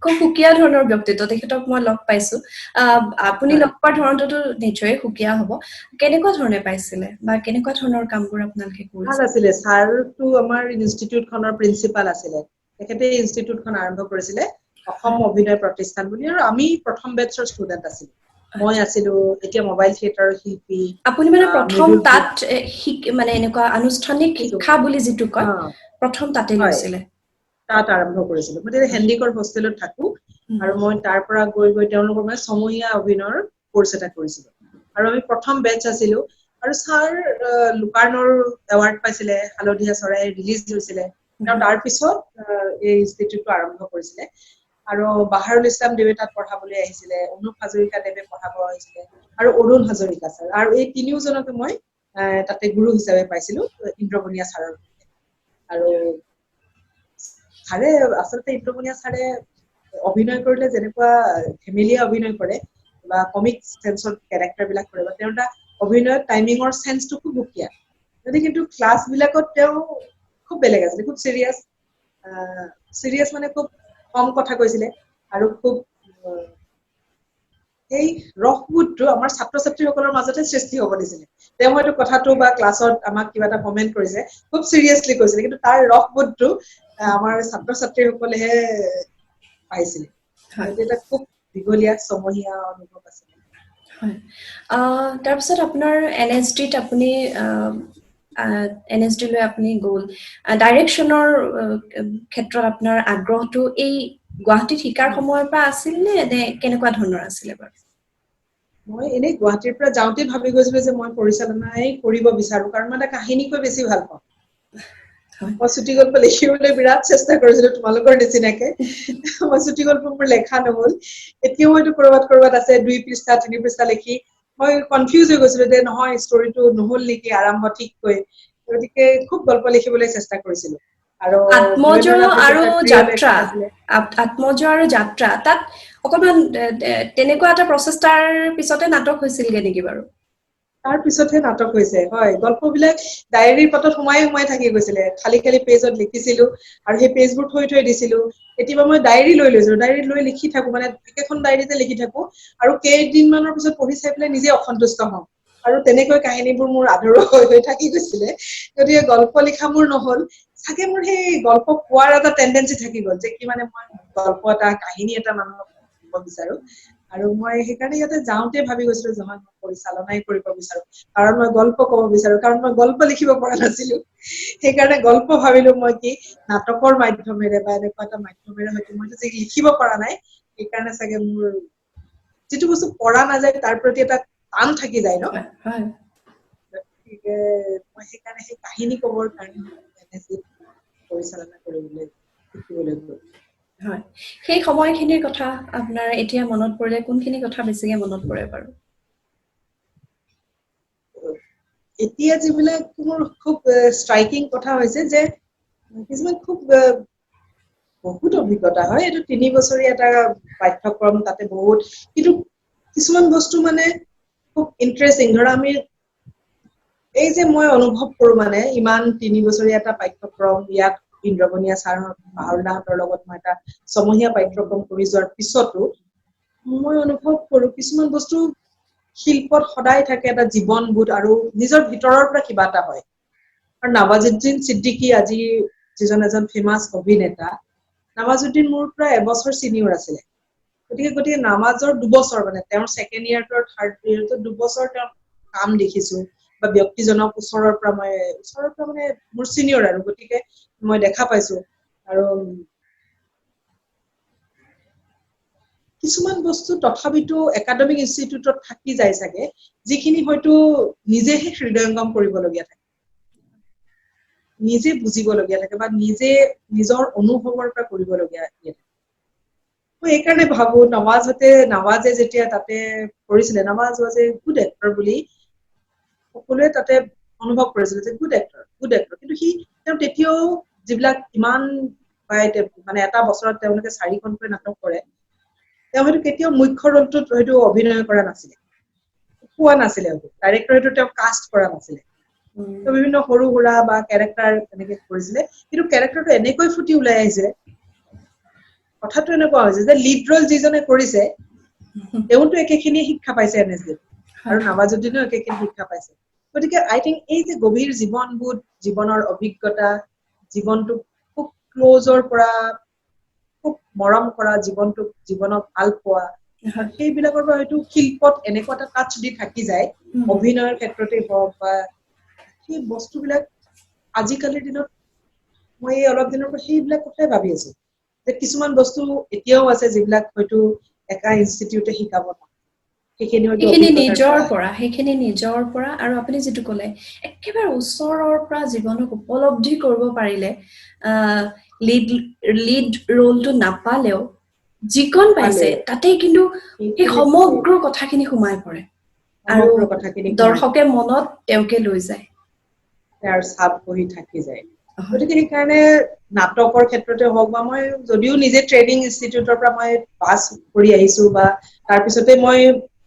খুব সুকীয়া ধৰণৰ ব্যক্তিত্ব তেখেতক মই লগ পাইছো আপুনি লগ পোৱাৰ ধৰণটো নিশ্চয় সুকীয়া হ'ব কেনেকুৱা ধৰণে পাইছিলে বা কেনেকুৱা ধৰণৰ কামবোৰ আপোনালোকে কৰিছিল ভাল আছিলে ছাৰটো আমাৰ ইনষ্টিটিউটখনৰ প্ৰিন্সিপাল আছিলে তেখেতে ইনষ্টিটিউটখন আৰম্ভ কৰিছিলে অসম অভিনয় প্ৰতিষ্ঠান বুলি আৰু আমি প্ৰথম বেটছৰ ষ্টুডেন্ট আছিলো মই আছিলো এতিয়া মোবাইল থিয়েটাৰৰ শিল্পী আপুনি মানে প্ৰথম তাত মানে এনেকুৱা আনুষ্ঠানিক শিক্ষা বুলি যিটো কয় প্ৰথম তাতে লৈছিলে তাত আৰম্ভ কৰিছিলো মই তেতিয়া হেণ্ডিকৰ হোষ্টেলত থাকো আৰু মই তাৰ পৰা গৈ গৈ তেওঁলোকৰ মানে ছমহীয়া অভিনয়ৰ কোৰ্ছ এটা কৰিছিলো আৰু আমি প্ৰথম বেটছ আছিলো আৰু ছাৰ লুকাৰ্ণৰ এৱাৰ্ড পাইছিলে হালধীয়া চৰাই ৰিলিজ হৈছিলে আৰু তাৰ পিছত এই ইনষ্টিটিউটটো আৰম্ভ কৰিছিলে আৰু বাহাৰুল ইছলাম দেৱে তাত পঢ়াবলৈ আহিছিলে অনুপ হাজৰিকা দেৱে পঢ়াব আহিছিলে আৰু অৰুণ হাজৰিকা ছাৰ আৰু এই তিনিওজনকে মই তাতে গুৰু হিচাপে পাইছিলো ইন্দ্ৰবনিয়া ছাৰৰ আৰু ছাৰে আচলতে ইন্দ্ৰবনিয়া ছাৰে অভিনয় কৰিলে যেনেকুৱা ফেমিলিয়া অভিনয় কৰে বা কমিক সেন্সৰ ক্যাৰেক্টাৰ বিলাক কৰে বা তেওঁৰ এটা অভিনয়ৰ টাইমিঙৰ সেন্সটো খুব সুকীয়া যদি কিন্তু ক্লাছ বিলাকত তেওঁ খুব বেলেগ আছিল খুব সিৰিয়াছ মানে খুব কম কথা কৈছিলে আৰু খুব এই ৰসবোধটো আমাৰ ছাত্ৰ ছাত্ৰীসকলৰ মাজতে সৃষ্টি হ'ব দিছিলে তেওঁ হয়তো কথাটো বা ক্লাছত আমাক কিবা এটা কমেন্ট কৰিছে খুব সিৰিয়াছলি কৈছিলে কিন্তু তাৰ ৰসবোধটো আমাৰ ছাত্ৰ ছাত্ৰীসকলেহে পাইছিলে এটা খুব দীঘলীয়া ছমহীয়া অনুভৱ আছিল হয় তাৰপিছত আপোনাৰ এনএছডিত আপুনি এনএছডি লৈ আপুনি গ'ল ডাইৰেকশ্যনৰ ক্ষেত্ৰত আপোনাৰ আগ্ৰহটো এই গুৱাহাটীত শিকাৰ সময়ৰ পৰা আছিল নে কেনেকুৱা ধৰণৰ আছিলে বাৰু মই এনেই গুৱাহাটীৰ পৰা যাওঁতে ভাবি গৈছিলো যে মই পৰিচালনাই কৰিব বিচাৰো কাৰণ মই এটা কাহিনীকৈ বেছি ভাল পাওঁ মই ছুটি গল্প লিখিবলৈ বিৰাট চেষ্টা কৰিছিলো তোমালোকৰ নিচিনাকে মই ছুটি গল্প মোৰ লেখা নহল এতিয়াও হয়তো কৰবাত আছে 2 পৃষ্ঠা 3 পৃষ্ঠা লিখি মই কনফিউজ হৈ গৈছিলো যে নহয় ষ্টৰিটো নহল নেকি আৰম্ভ ঠিককৈ গতিকে খুব গল্প লিখিবলৈ চেষ্টা কৰিছিলো আৰু আত্মজ আৰু যাত্ৰা তাত অকমান তেনেকুৱা এটা প্ৰচেষ্টাৰ পিছতে নাটক হৈছিলগে নেকি বাৰু তাৰ পিছতহে নাটক হৈছে হয় গল্পবিলাক ডায়েৰীৰ পাতত সোমাই থাকি গৈছিলে খালি পেজত লিখিছিলো আৰু সেই পেজবোৰ থৈ দিছিলো কেতিয়াবা মই ডায়েৰী লৈ লৈছিলো ডায়েৰীত লৈ লিখি থাকো মানে একেখন ডায়েৰীতে লিখি থাকো আৰু কেইদিনমানৰ পিছত পঢ়ি চাই পেলাই নিজে অসন্তুষ্ট হওঁ আৰু তেনেকৈ কাহিনীবোৰ মোৰ আধৰুৱা হৈ থাকি গৈছিলে গতিকে গল্প লিখা মোৰ নহল চাগে মোৰ সেই গল্প কোৱাৰ এটা টেন্ডেন্সি থাকি গ'ল যে কি মানে মই গল্প এটা কাহিনী এটা মানুহক ক'ব বিচাৰো আৰু মই সেইকাৰণে ইয়াতে যাওঁতে ভাবি গৈছিলো যে মই পৰিচালনাই কৰিব বিচাৰো কাৰণ মই গল্প ক'ব বিচাৰো কাৰণ মই গল্প লিখিব পৰা নাছিলো সেইকাৰণে গল্প ভাবিলো মই কি নাটকৰ মাধ্যমেৰে বা এনেকুৱা এটা মাধ্যমেৰে হয়তো মই যে লিখিব পৰা নাই সেইকাৰণে চাগে মোৰ যিটো বস্তু পঢ়া নাযায় তাৰ প্ৰতি এটা টান থাকি যায় ন মই সেইকাৰণে সেই কাহিনী ক'বৰ কাৰণে পৰিচালনা কৰিবলৈ শিকিবলৈ গ'লো হয় সেই সময়খিনিৰ কথা আপোনাৰ এতিয়া মনত পৰিলে কোনখিনি কথা বেছিকে মনত পৰে বাৰু এতিয়া যিবিলাক মোৰ খুব ষ্ট্ৰাইকিং কথা হৈছে যে কিছুমান খুব বহুত অভিজ্ঞতা হয় এইটো 3 বছৰীয়া এটা পাঠ্যক্ৰম তাতে বহুত কিন্তু কিছুমান বস্তু মানে খুব ইন্টাৰেষ্টিং ধৰা আমি এই যে মই অনুভৱ কৰো মানে ইমান 3 বছৰীয়া এটা পাঠ্যক্ৰম ইয়াত ইন্দ্ৰবনিয়া ছাৰ বাহুলদাহঁতৰ লগত মই এটা ছমহীয়া পাঠ্যক্ৰম কৰি যোৱাৰ পিছতো মই অনুভৱ কৰো কিছুমান বস্তু শিল্পত সদায় থাকে এটা জীৱনবোধ আৰু নিজৰ ভিতৰৰ পৰা কিবা এটা হয় আৰু নৱাজুদ্দিন সিদ্দিকী আজি যিজন এজন ফেমাস অভিনেতা নৱাজুদ্দিন মোৰ প্ৰায় এবছৰ সিনিয়ৰ আছিলে গতিকে নামাজৰ 2 বছৰ মানে তেওঁৰ সেকেন্ড ইয়াৰ টু থাৰ্ড ইয়াৰটো 2 বছৰ তেওঁৰ কাম দেখিছো বা ব্যক্তিজনক ওচৰৰ পৰা মানে মোৰ সিনিয়ৰ আৰু গতিকে মই দেখা পাইছো আৰু কিছুমান বস্তু তথাপিতো একাডেমিক ইনষ্টিটিউটত থাকি যায় চাগে যিখিনি হয়তো নিজেহে হৃদয়ঙ্গম কৰিবলগীয়া থাকে নিজে বুজিবলগীয়া থাকে বা নিজে নিজৰ অনুভৱৰ পৰা কৰিবলগীয়া থাকে মই এইকাৰণে ভাবো নৱাজে যেতিয়া তাতে কৰিছিলে, Nawaz was a good actor বুলি সকলোৱে তাতে অনুভৱ কৰিছিলে যে গুড এক্টৰ, কিন্তু তেওঁ তেতিয়াও যিবিলাক ইমান মানে এটা বছৰত তেওঁলোকে 4খনকৈ নাটক কৰে, তেওঁ হয়তো কেতিয়াও মুখ্য ৰোলটোত হয়তো অভিনয় কৰা নাছিলে, পোৱা নাছিলে, ডাইৰেক্টৰ হয়তো তেওঁ কাষ্ট কৰা নাছিলে, তো বিভিন্ন সৰু সুৰা বা কেৰেক্টাৰ এনেকে কৰিছিলে, কিন্তু কেৰেক্টাৰটো এনেকৈ ফুটি ওলাই আহিছে, কথাটো এনেকুৱা হৈছে যে লিড ৰোল যিজনে কৰিছে তেওঁতো একেখিনি শিক্ষা পাইছে NSD আৰু নৱাজুদ্দিনেও একেখিনি শিক্ষা পাইছে। গতিকে আই থিংক এই যে গভীৰ জীৱনবোধ, জীৱনৰ অভিজ্ঞতা, জীৱনটোক খুব ক্লোজৰ পৰা খুব মৰম কৰা, জীৱনক ভাল পোৱা, সেইবিলাকৰ পৰা হয়তো শিল্পত এনেকুৱা এটা টাচ দি থাকি যায়, অভিনয়ৰ ক্ষেত্ৰতে হওক বা সেই বস্তুবিলাক আজিকালিৰ দিনত মই এই অলপ দিনৰ পৰা সেইবিলাক কথাই ভাবি আছো যে কিছুমান বস্তু এতিয়াও আছে যিবিলাক হয়তো একা ইনষ্টিটিউটে শিকাব নোৱাৰে, সেইখিনি নিজৰ পৰা আৰু আপুনি যিটো ক'লে একেবাৰে ওচৰৰ পৰা জীৱনক উপলব্ধি কৰিব পাৰিলে লিড ৰোলটো নাপালেও যিকণ পাইছে তাতে কিন্তু সেই সমগ্ৰ কথাখিনি সোমাই পৰে আৰু দৰ্শকে মনত তেওঁকে লৈ যায়, তাৰ ছাপ বহি থাকি যায়। গতিকে সেইকাৰণে নাটকৰ ক্ষেত্ৰতে হওক বা মই যদিও নিজে ট্ৰেইনিং ইনষ্টিটিউটৰ পৰা মই পাছ কৰি আহিছো বা তাৰপিছতে মই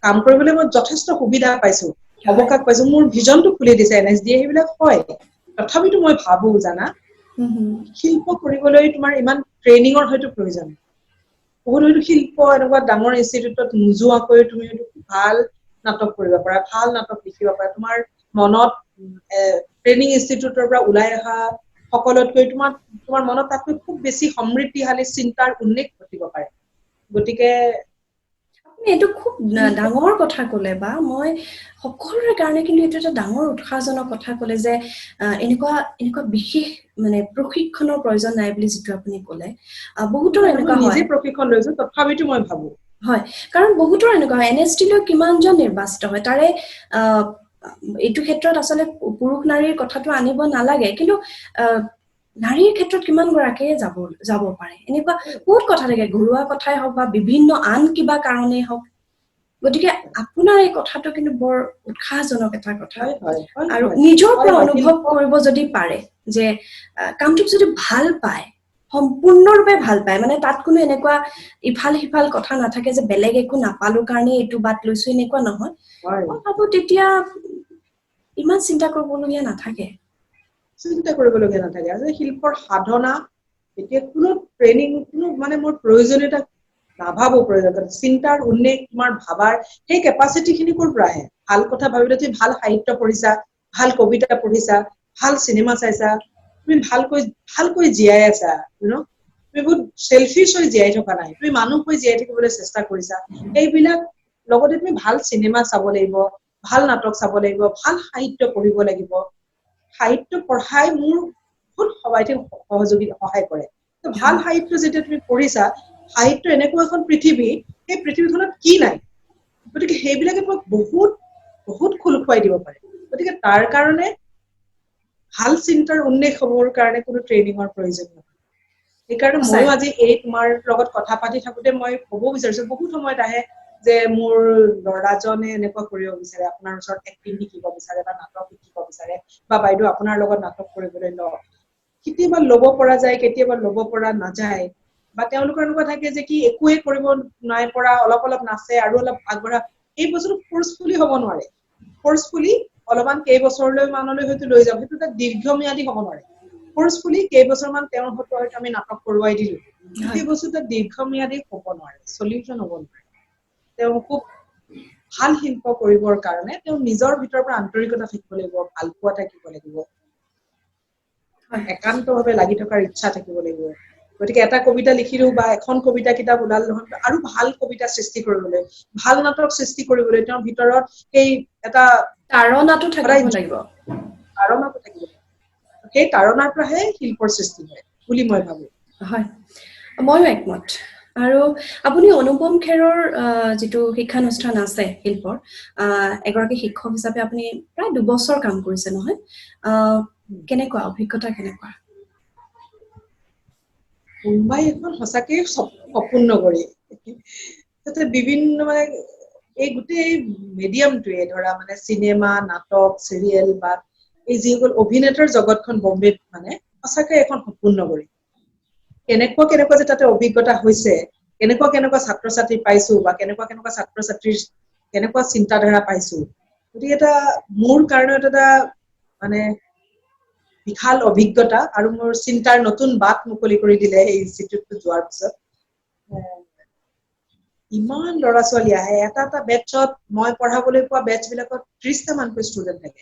কাম কৰিবলৈ মই যথেষ্ট সুবিধা পাইছো, অৱকাশ পাইছো, মোৰ ভিজনটো খুলি দিছে NSD, সেইবিলাক হয়। তথাপিতো মই ভাবো জানা শিল্প কৰিবলৈ তোমাৰ ইমান ট্ৰেইনিঙৰ হয়তো প্ৰয়োজন, বহুত হয়তো শিল্প এনেকুৱা ডাঙৰ ইনষ্টিটিউটত নোযোৱাকৈ তুমি হয়তো ভাল নাটক কৰিব পাৰা, ভাল নাটক লিখিব পাৰা, তোমাৰ মনত ট্ৰেইনিং ইনষ্টিটিউটৰ পৰা ওলাই অহা সকলোতকৈ তোমাৰ মনত তাতকৈ খুব বেছি সমৃদ্ধিশালী চিন্তাৰ উন্মেষ ঘটিব পাৰে। গতিকে এইটো খুব ডাঙৰ কথা ক'লে, বা মই সকলোৰে কাৰণে কিন্তু এইটো এটা ডাঙৰ উৎসাহজনক কথা ক'লে যে এনেকুৱা বিশেষ মানে প্ৰশিক্ষণৰ প্ৰয়োজন নাই বুলি যিটো আপুনি ক'লে। বহুতৰ এনেকুৱা হয়, নিজে প্ৰশিক্ষণ লৈছো তথাপিতো মই ভাবো হয়, কাৰণ বহুতৰ এনেকুৱা হয় NSD লৈ কিমানজন নিৰ্বাচিত হয়, তাৰে এইটো ক্ষেত্ৰত আচলতে পুৰুষ নাৰীৰ কথাটো আনিব নালাগে, কিন্তু নাৰীৰ ক্ষেত্ৰত কিমান গৰাকীয়ে যাব পাৰে, এনেকুৱা বহুত কথা থাকে, ঘৰুৱা কথাই হওক বা বিভিন্ন আন কিবা কাৰণেই হওক। গতিকে আপোনাৰ এই কথাটো কিন্তু বৰ উৎসাহজনক এটা কথা, আৰু নিজৰ পৰা অনুভৱ কৰিব যদি পাৰে যে কামটোক যদি ভাল পায়, সম্পূৰ্ণৰূপে ভাল পায়, মানে তাত কোনো এনেকুৱা ইফাল সিফাল কথা নাথাকে যে বেলেগ একো নাপালো কাৰণে এইটো বাদ লৈছো, এনেকুৱা নহয়, মই ভাবো তেতিয়া ইমান চিন্তা কৰিবলগীয়া নাথাকে। আজি শিল্পৰ সাধনা এতিয়া কোনো ট্ৰেইনিং, কোনো মানে মোৰ প্ৰয়োজনীয়তা নাভাবো, চিন্তাৰ উন্মেষ, তোমাৰ ভাবাৰ সেই কেপাচিটি খিনি ক'ৰ পৰা আহে? ভাল কথা ভাবিলে তুমি ভাল সাহিত্য পঢ়িছা, ভাল কবিতা পঢ়িছা, ভাল চিনেমা চাইছা, তুমি ভালকৈ জীয়াই আছা, তুমি বহুত চেলফিছ হৈ জীয়াই থকা নাই, তুমি মানুহ হৈ জীয়াই থাকিবলৈ চেষ্টা কৰিছা, এইবিলাক লগতে তুমি ভাল চিনেমা চাব লাগিব, ভাল নাটক চাব লাগিব, ভাল সাহিত্য পঢ়িব লাগিব। সাহিত্য পঢ়াই মোৰ বহুত সহায় কৰে। ভাল সাহিত্য যেতিয়া তুমি পঢ়িছা, সাহিত্য এনেকুৱা এখন পৃথিৱী, সেই পৃথিৱীখনত কি নাই, গতিকে সেইবিলাকে তোমাক বহুত বহুত খোল খুৱাই দিব পাৰে। গতিকে তাৰ কাৰণে ভাল চিন্তাৰ উন্মেষ হ'বৰ কাৰণে কোনো ট্ৰেইনিঙৰ প্ৰয়োজন নহয়। সেইকাৰণে ময়ো আজি এই তোমাৰ লগত কথা পাতি থাকোতে মই ক'ব বিচাৰিছো, বহুত সময়ত আহে যে মোৰ ল'ৰাজনে এনেকুৱা কৰিব বিচাৰে, আপোনাৰ ওচৰত এক্টিং শিকিব বিচাৰে বা নাটক শিকিব বিচাৰে, বা বাইদেউ আপোনাৰ লগত নাটক কৰিবলৈ কেতিয়াবা ল'ব পৰা যায়, কেতিয়াবা ল'ব পৰা নাযায়, বা তেওঁলোকৰ এনেকুৱা থাকে যে কি একোৱে কৰিব নাই পৰা, অলপ নাচে আৰু অলপ আগবঢ়া, এই বস্তুটো ফৰ্চফুলি হ'ব নোৱাৰে, ফৰ্চফুলি অলপমান কেইবছৰলৈ মানলৈ হয়তো লৈ যাম, সেইটো এটা দীৰ্ঘম্যাদী হ'ব নোৱাৰে। ফৰ্চফুলি কেইবছৰমান তেওঁৰ হয়তো আমি নাটক কৰোৱাই দিলো, সেই বস্তুটো দীৰ্ঘম্যাদী হ'ব নোৱাৰে, সলিউশন হ'ব নোৱাৰে। তেওঁ খুব ভাল শিল্প কৰিবৰ কাৰণে তেওঁ নিজৰ ভিতৰৰ পৰা আন্তৰিকতা থাকিব লাগিব, ভাল পোৱা থাকিব লাগিব, একান্তভাৱে লাগি থকাৰ ইচ্ছা থাকিব লাগিব। গতিকে এটা কবিতা লিখিলো বা এখন কবিতা কিতাপ ওলাল নহয়, আৰু ভাল কবিতা সৃষ্টি কৰিবলৈ, ভাল নাটক সৃষ্টি কৰিবলৈ তেওঁৰ ভিতৰত সেই এটা তাৰণাটো থাকিব লাগিব, সেই তাৰণাৰ পৰাহে শিল্পৰ সৃষ্টি হয় বুলি মই ভাবো। হয়, ময়ো একমত। আৰু আপুনি অনুপম খেৰৰ যিটো শিক্ষানুষ্ঠান আছে শিল্পৰ, এগৰাকী শিক্ষক হিচাপে আপুনি প্ৰায় 2 বছৰ কাম কৰিছে নহয়, কেনেকুৱা অভিজ্ঞতা, কেনেকুৱা? মুম্বাই এখন সঁচাকে সপোন নগৰী। তাতে বিভিন্ন মানে এই গোটেই মিডিয়ামটোৱে ধৰা মানে চিনেমা নাটক চিৰিয়েল বা এই যিসকল অভিনেতাৰ জগতখন বম্বেত মানে সঁচাকৈ এখন সপোন নগৰী কেনেকুৱা যে তাতে অভিজ্ঞতা হৈছে কেনেকুৱা ছাত্ৰ ছাত্ৰী পাইছো বা কেনেকুৱা ছাত্ৰ ছাত্ৰীৰ কেনেকুৱা চিন্তাধাৰা পাইছো গতিকে এটা মোৰ কাৰণে এটা মানে বিশাল অভিজ্ঞতা আৰু মোৰ চিন্তাৰ নতুন বাট মুকলি কৰি দিলে এই ইনষ্টিটিউটটো যোৱাৰ পিছত ইমান ল'ৰা ছোৱালী আহে এটা বেটছত মই পঢ়াবলৈ পোৱা বেটছ বিলাকত 30টা মানকৈ ষ্টুডেণ্ট থাকে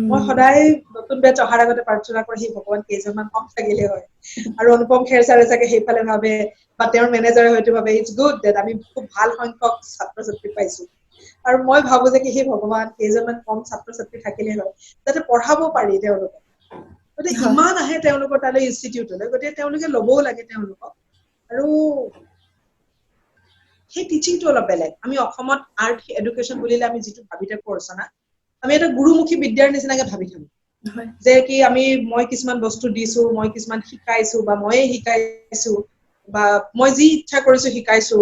মই সদায় নতুন বেটছ অহাৰ আগতে প্ৰাৰ্থনা কৰি সেই ভগৱান কেইজনমান কম থাকিলে হয় আৰু অনুপম খেৰ ছাৰে চাগে সেইফালে ভাবে বা তেওঁৰ মেনেজাৰে হয়তো ভাবে ইটছ গুড ডেট আমি খুব ভাল সংখ্যক ছাত্ৰ ছাত্ৰী পাইছো আৰু মই ভাবো যে কি সেই ভগৱান কেইজনমান কম ছাত্ৰ ছাত্ৰী থাকিলে হয় যাতে পঢ়াব পাৰি তেওঁলোকে গতিকে ইমান আহে তেওঁলোকৰ তালৈ ইনষ্টিটিউটলৈ গতিকে তেওঁলোকে ল'বও লাগে তেওঁলোকক আৰু সেই টিচিংটো অলপ বেলেগ আমি অসমত আৰ্ট এডুকেশ্যন বুলিলে আমি যিটো ভাবি থাকো অৰ্চনা আমি এটা গুৰুমুখী বিদ্যাৰ নিচিনাকে ভাবি থাকো যে কি মই কিছুমান বস্তু দিছো মই কিছুমান শিকাইছো বা ময়ে শিকাইছো বা মই যি ইচ্ছা কৰিছো শিকাইছো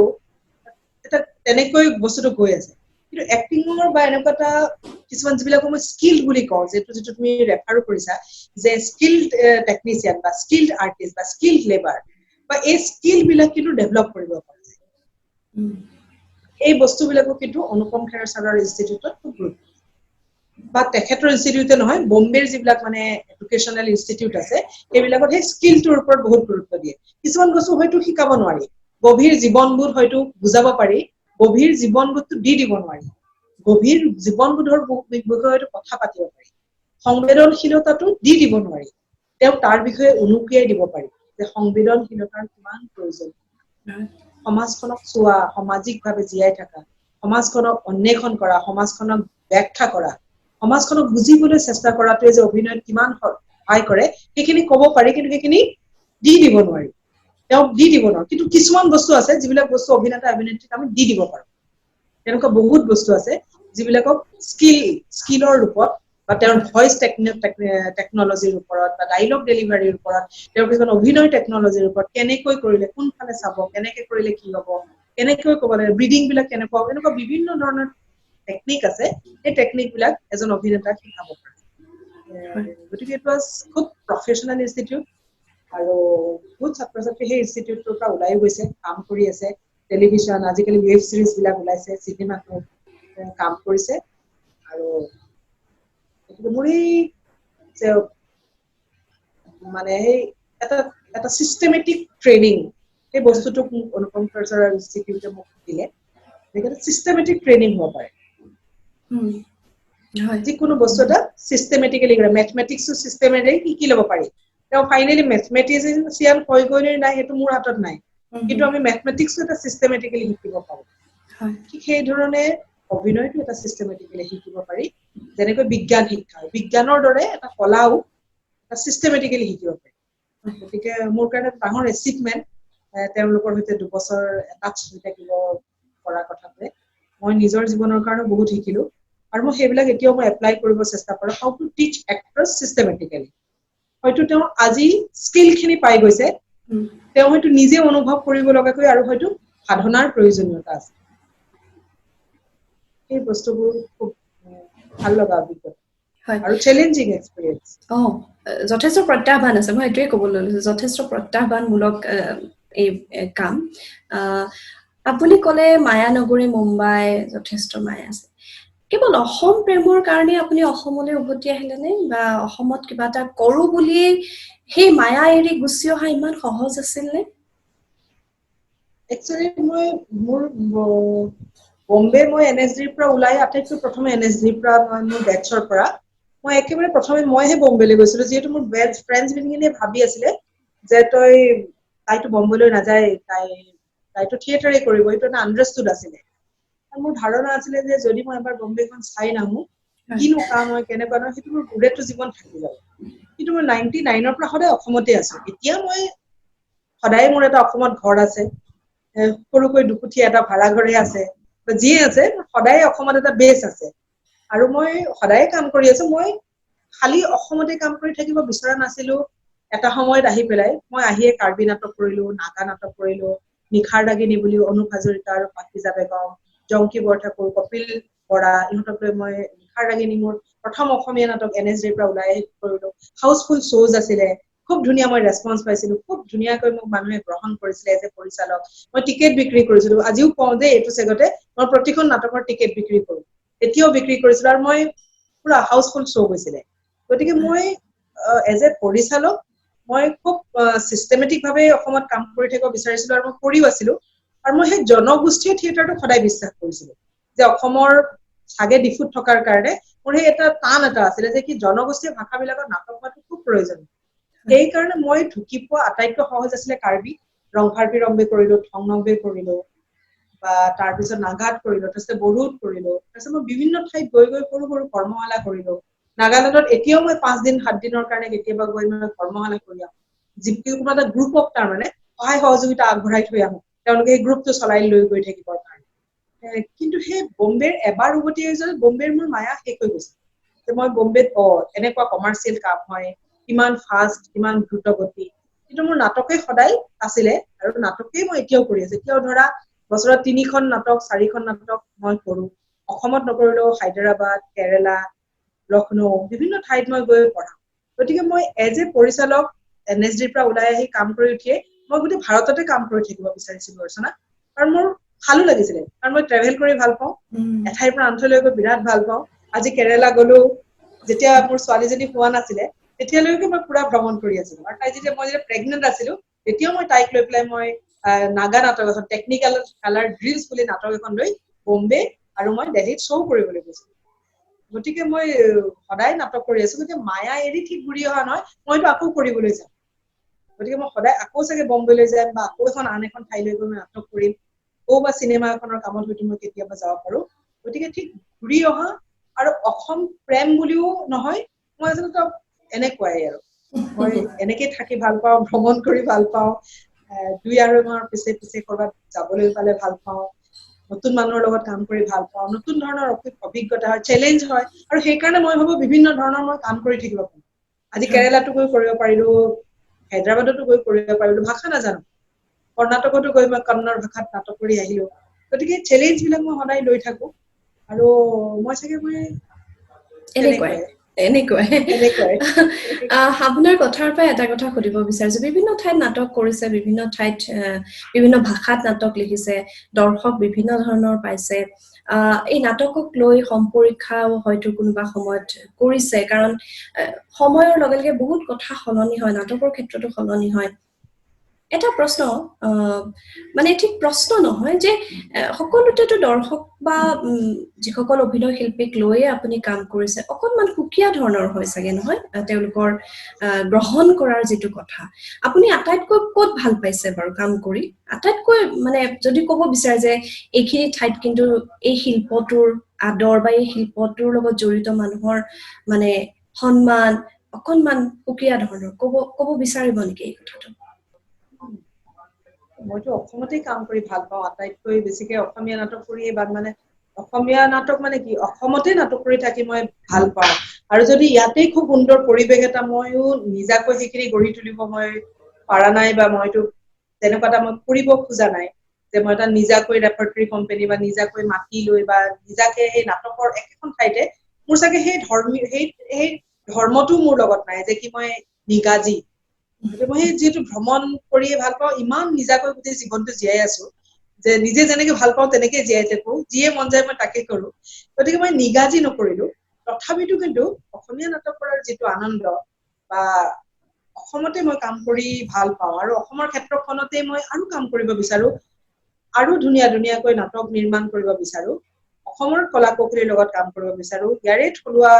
এটা তেনেকৈ বস্তুটো গৈ আছে কিন্তু এক্টিঙৰ বা এনেকুৱা এটা কিছুমান যিবিলাক মই স্কিল্ড বুলি কওঁ যিটো তুমি ৰেফাৰো কৰিছা যে স্কিল্ড টেকনিচিয়ান বা স্কিল্ড আৰ্টিষ্ট বা স্কিল্ড লেবাৰ বা এই স্কিল বিলাক কিন্তু ডেভেলপ কৰিব পাৰে এই বস্তুবিলাকো কিন্তু অনুপম খেৰ ছাৰৰ ইনষ্টিটিউটত খুব গুৰুত্ব বা তেখেতৰ ইনষ্টিটিউটে নহয় বম্বেৰ যিবিলাক মানে এডুকেশ্যনেল ইনষ্টিটিউট আছে সেইবিলাকত সেই স্কিলটোৰ ওপৰত বহুত গুৰুত্ব দিয়ে কিছুমান বস্তু হয়তো শিকাব নোৱাৰি গভীৰ জীৱনবোধ হয়তো বুজাব পাৰি গভীৰ জীৱনবোধটো দি দিব নোৱাৰি গভীৰ জীৱনবোধৰ বিষয়ে হয়তো কথা পাতিব পাৰি সংবেদনশীলতাটো দি দিব নোৱাৰি তেওঁ তাৰ বিষয়ে অনুক্ৰিয়াই দিব পাৰি যে সংবেদনশীলতাৰ কিমান প্ৰয়োজন সমাজখনক চোৱা সামাজিকভাৱে জীয়াই থকা সমাজখনক অন্বেষণ কৰা সমাজখনক ব্যাখ্যা কৰা সমাজখনক বুজিবলৈ চেষ্টা কৰাটোৱে যে অভিনয়ত কিমান সহায় কৰে সেইখিনি ক'ব পাৰি কিন্তু সেইখিনি দি দিব নোৱাৰি তেওঁক দি দিব নোৱাৰো কিন্তু কিছুমান বস্তু আছে যিবিলাক বস্তু অভিনেতা অভিনেত্ৰীক আমি দি দিব পাৰো তেনেকুৱা বহুত বস্তু আছে যিবিলাকক স্কিলৰ ৰূপত বা তেওঁৰ ভইচ টেকনলজিৰ ওপৰত বা ডাইলগ ডেলিভাৰীৰ ওপৰত তেওঁৰ কিছুমান অভিনয় টেকনলজিৰ ওপৰত কেনেকৈ কৰিলে কোনফালে চাব কেনেকৈ কৰিলে কি হ'ব কেনেকৈ ক'ব লাগে ব্ৰিডিং বিলাক কেনেকুৱা এনেকুৱা বিভিন্ন ধৰণৰ টেকনিক আছে এই টেকনিক বিলাক এজন অভিনেতাক শিকাব পাৰে গতিকে এইটো খুব প্ৰফেচনেল ইনষ্টিটিউট আৰু বহুত ছাত্ৰ ছাত্ৰী সেই ইনষ্টিটিউটৰ পৰা ওলাই গৈছে কাম কৰি আছে টেলিভিছন আজিকালি ৱেব চিৰিজ বিলাক ওলাইছে চিনেমাত কাম কৰিছে আৰু মোৰ মানে সেই এটা চিষ্টেমেটিক ট্ৰেইনিং সেই বস্তুটোক মোক অনুপম খেৰ ছাৰৰ ইনষ্টিটিউটে মোক দিলে গতিকে চিষ্টেমেটিক ট্ৰেইনিং হ'ব পাৰে যিকোনো বস্তু এটা চিষ্টেমেটিকেলি মেথমেটিক্সো চিষ্টেমেটিক শিকি ল'ব পাৰি তেওঁ ফাইনেলি মেথমেটিচিয়ান হৈ গৈ নাই সেইটো মোৰ হাতত নাই কিন্তু আমি মেথমেটিক্সো এটা চিষ্টেমেটিকেলি শিকিব পাৰো ঠিক সেই ধৰণে অভিনয়টো এটা চিষ্টেমেটিকেলি শিকিব পাৰি যেনেকৈ বিজ্ঞান শিক্ষা বিজ্ঞানৰ দৰে এটা কলাও এটা চিষ্টেমেটিকেলি শিকিব পাৰি গতিকে মোৰ কাৰণে ডাঙৰ এচিভমেণ্ট তেওঁলোকৰ সৈতে 2 বছৰ এটাচ হৈ থাকিব পৰা কথাটোৱে মই নিজৰ জীৱনৰ কাৰণে বহুত শিকিলো আৰু মই সেইবিলাক এতিয়াও মই এপ্লাই কৰিব চেষ্টা কৰোঁ how to teach actors systematically হয়তো তেওঁ আজি স্কিলখিনি পাই গৈছে তেওঁ হয়তো নিজে অনুভৱ কৰিব লগাকৈ আৰু হয়তো সাধনাৰ প্ৰয়োজনীয়তা আছে এই বস্তুবোৰ খুব ভাল লগা অভিজ্ঞতা আৰু চ্যালেঞ্জিং এক্সপেৰিয়েন্স যথেষ্ট প্ৰত্যাহ্বান আছে মই এইটোৱে ক'বলৈ লৈছো যথেষ্ট প্ৰত্যাহ্বানমূলক এই কাম আপুনি ক'লে মায়ানগৰী মুম্বাই যথেষ্ট মায়া আছে কেৱল অসম প্ৰেমৰ কাৰণে আপুনি অসমলৈ উভতি আহিলেনে বা অসমত কিবা এটা কৰো বুলি সেই মায়া এৰি গুচি অহা ইমান সহজ আছিল নে একচুৱেলি মই মোৰ বম্বে মই এনএছডিৰ পৰা ওলাই আটাইতকৈ প্ৰথমে এনএছডিৰ পৰা মোৰ বেটছৰ পৰা মই একেবাৰে প্ৰথমে মইহে বম্বেলৈ গৈছিলো যিহেতু মোৰ বেটছ ফ্ৰেণ্ডছ বিলাকে ভাবি আছিলে যে তাইতো বম্বেলৈ নাযায় তাইতো থিয়েটাৰে কৰিব এইটো এটা আণ্ডাৰষ্টুড আছিলে আৰু মোৰ ধাৰণা আছিলে যে যদি মই এবাৰ বম্বেখন চাই নাহো কিনো কাম হয় কেনেকুৱা নহয় সেইটো মোৰ গোটেইটো জীৱন থাকি যাব কিন্তু মই 99ৰ পৰা সদায় অসমতে আছো এতিয়া মই সদায় মোৰ এটা অসমত ঘৰ আছে সৰুকৈ দুকুঠি এটা ভাড়া ঘৰে আছে যিয়ে আছে সদায় অসমত এটা বেছ আছে আৰু মই সদায় কাম কৰি আছো মই খালি অসমতে কাম কৰি থাকিব বিচৰা নাছিলো এটা সময়ত আহি পেলাই মই আহিয়ে কাৰ্বি নাটক কৰিলো নাগা নাটক কৰিলো নিখাৰ দাগিনী বুলি অনুপ হাজৰিকা আৰু পাকিজা বেগম, জংকী বৰঠাকুৰ, কপিল বৰা, ইহঁতক লৈ মই নিখাৰ দাগিনী মোৰ প্ৰথম অসমীয়া নাটক NSDৰ পৰা ওলাই আহি কৰিলো। হাউচফুল শ্ব'জ আছিলে, খুব ধুনীয়া মই ৰেছপন্স পাইছিলো, খুব ধুনীয়াকৈ মোক মানুহে গ্ৰহণ কৰিছিলে এজ এ পৰিচালক। মই টিকেট বিক্ৰী কৰিছিলো, আজিও কওঁ যে এইটো চেগতে মই প্ৰতিখন নাটকৰ টিকেট বিক্ৰী কৰো, এতিয়াও বিক্ৰী কৰিছিলো, আৰু মই পুৰা হাউচফুল শ্ব' গৈছিলে। গতিকে মই এজ এ পৰিচালক মই খুব চিষ্টেমেটিক ভাৱে অসমত কাম কৰি থাকিব বিচাৰিছিলো, আৰু মই কৰিও আছিলো। আৰু মই সেই জনগোষ্ঠীয় থিয়েটাৰটো সদায় বিশ্বাস কৰিছিলো যে অসমৰ চাগে ডিফুত থকাৰ কাৰণে মোৰ সেই এটা টান এটা আছিলে যে কি জনগোষ্ঠীয় ভাষাবিলাকৰ নাটক হোৱাটো খুব প্ৰয়োজন। সেইকাৰণে মই ঢুকি পোৱা আটাইতকৈ সহজ আছিলে কাৰ্বি, ৰংফাৰ্বি ৰম্বে কৰিলো, থং নংবে কৰিলো, বা তাৰপিছত নাগাত কৰিলো, তাৰপিছত বড়োত কৰিলো, তাৰপিছত মই বিভিন্ন ঠাইত গৈ গৈ সৰু সৰু কৰ্মশালা কৰিলো। নাগালেণ্ডত এতিয়াও মই 5 দিন 7 দিনৰ কাৰণে কেতিয়াবা গৈ মই কৰ্মশালা কৰি আহো, যিকোনো এটা গ্ৰুপক তাৰমানে সহায় সহযোগিতা আগবঢ়াই থৈ আহো, তেওঁলোকে এই গ্ৰুপটো চলাই লৈ গৈ থাকিবৰ কাৰণে। কিন্তু সেই বম্বেৰ এবাৰ উভতি আহিছো, বম্বেৰ মোৰ মায়া শেষ হৈ গৈছে যে মই বম্বেত এনেকুৱা কমাৰ্চিয়েল কাম হয়, কিমান ফাষ্ট, কিমান দ্ৰুত গতি, কিন্তু মোৰ নাটকে সদায় আছিলে, আৰু নাটকেই মই এতিয়াও কৰি আছো। এতিয়াও ধৰা বছৰত 3খন নাটক 4খন নাটক মই কৰো। অসমত নকৰিলেও হায়দৰাবাদ, কেৰেলা, লক্ষ্ণৌ, বিভিন্ন ঠাইত মই গৈ পঢ়াও। গতিকে মই এজ এ পৰিচালক NSDৰ পৰা ওলাই আহি কাম কৰি উঠিয়ে মই গোটেই ভাৰততে কাম কৰি থাকিব বিচাৰিছিলো অৰ্চনা, কাৰণ মোৰ ভালো লাগিছিলে, কাৰণ মই ট্ৰেভেল কৰি ভাল পাওঁ, এঠাইৰ পৰা আনঠাইলৈ গৈ বিৰাট ভাল পাওঁ। আজি কেৰেলা গলো, যেতিয়া মোৰ ছোৱালীজনী হোৱা নাছিলে তেতিয়ালৈকে মই পুৰা ভ্ৰমণ কৰি আছিলো, আৰু তাই যেতিয়া মই প্ৰেগনেণ্ট আছিলো তেতিয়াও মই তাইক লৈ পেলাই মই নাগা নাটক এখন, টেকনিকেল কালাৰ ড্ৰিলছ বুলি নাটক এখন লৈ বম্বে আৰু মই দিল্লীত শ্ব' কৰিবলৈ গৈছিলো। গতিকে মই সদায় নাটক কৰি আছো, গতিকে মায়া এৰি ঠিক ঘূৰি অহা নহয়, মইতো আকৌ কৰিবলৈ যাম। গতিকে মই সদায় আকৌ চাগে বম্বেলৈ যাম, বা আকৌ আন এখন ঠাইলৈ গৈ মই নাটক কৰিম, বা চিনেমা এখনৰ কামত হয়তো মই কেতিয়াবা যাব পাৰো। গতিকে ঠিক ঘূৰি অহা, আৰু অসম প্ৰেম বুলিও নহয়, মই আচলতে এনেকুৱাই আৰু মই এনেকে থাকি ভাল পাওঁ, ভ্ৰমণ কৰি ভাল পাওঁ, 2-2.5 মাহৰ পিছে পিছে কৰবাত যাবলৈ পালে ভাল পাওঁ, নতুন মানুহৰ লগত কাম কৰি ভাল পাওঁ, নতুন ধৰণৰ অভিজ্ঞতা হয়, চেলেঞ্জ হয়, আৰু সেইকাৰণে মই ভাবো বিভিন্ন ধৰণৰ মই কাম কৰি থাকিব পাৰো। আজি কেৰেলাতো গৈ কৰিব পাৰিলো, হায়দৰাবাদতো গৈ কৰিব পাৰিলো, ভাষা নাজানো, কৰ্ণাটকতো গৈ মই কন্নড় ভাষাত নাটক কৰি আহিলো। গতিকে চেলেঞ্জ বিলাক মই সদায় লৈ থাকো, আৰু মই চাগে এনেকুৱাই এনেকুৱাই। আপোনাৰ কথাৰ পৰা এটা কথা সুধিব বিচাৰিছো, বিভিন্ন ঠাইত নাটক কৰিছে, বিভিন্ন ঠাইত বিভিন্ন ভাষাত নাটক লিখিছে, দৰ্শক বিভিন্ন ধৰণৰ পাইছে, এই নাটকক লৈ সম্পৰীক্ষাও হয়তো কোনোবা সময়ত কৰিছে, কাৰণ সময়ৰ লগে লগে বহুত কথা সলনি হয়, নাটকৰ ক্ষেত্ৰতো সলনি হয়। এটা প্ৰশ্ন, মানে ঠিক প্ৰশ্ন নহয় যে সকলোতেতো দৰ্শক বা যিসকল অভিনয় শিল্পীক লৈয়ে আপুনি কাম কৰিছে, অকনমান সুকীয়া ধৰণৰ হয় চাগে, নহয় তেওঁলোকৰ গ্ৰহণ কৰাৰ যিটো কথা, আপুনি আটাইতকৈ ক'ত ভাল পাইছে বাৰু কাম কৰি? আটাইতকৈ মানে যদি ক'ব বিচাৰে যে এইখিনি ঠাইত কিন্তু এই শিল্পটোৰ আদৰ বা এই শিল্পটোৰ লগত জড়িত মানুহৰ মানে সন্মান অকনমান সুকীয়া ধৰণৰ ক'ব বিচাৰিব নেকি এই কথাটো? মইতো অসমতেই কাম কৰি ভাল পাওঁ, আটাইতকৈ বেছিকে অসমীয়া নাটক কৰিয়ে, মানে অসমীয়া নাটক মানে কি, অসমতে নাটক কৰি থাকি মই ভাল পাওঁ। আৰু যদি ইয়াতেই খুব সুন্দৰ পৰিৱেশ এটা মইও নিজাকৈ সেইখিনি গঢ়ি তুলিব মই পাৰা নাই, বা মইতো তেনেকুৱা এটা মই কৰিব খোজা নাই যে মই এটা নিজাকৈ ৰেপাৰ্টৰী কোম্পানী বা নিজাকৈ মাতি লৈ বা নিজাকে সেই নাটকৰ একেখন ঠাইতে, মোৰ চাগে সেই ধৰ্মটো মোৰ লগত নাই যে কি মই নিগাজি। মই যিহেতু ভ্ৰমণ কৰিয়ে ভাল পাওঁ, ইমান নিজাকৈ গোটেই জীৱনটো জীয়াই আছো যে নিজে যেনেকে ভাল পাওঁ তেনেকে জীয়াই থাকো, যিয়ে মন যায় মই তাকে কৰো। গতিকে মই নিগাজি নকৰিলো, তথাপিতো কিন্তু অসমীয়া নাটক কৰাৰ যিটো আনন্দ, বা অসমতে মই কাম কৰি ভাল পাওঁ, আৰু অসমৰ ক্ষেত্ৰখনতে মই আৰু কাম কৰিব বিচাৰো, আৰু ধুনীয়া ধুনীয়াকৈ নাটক নিৰ্মাণ কৰিব বিচাৰো, অসমৰ কলা কৌশলীৰ লগত কাম কৰিব বিচাৰো, ইয়াৰে থলুৱা।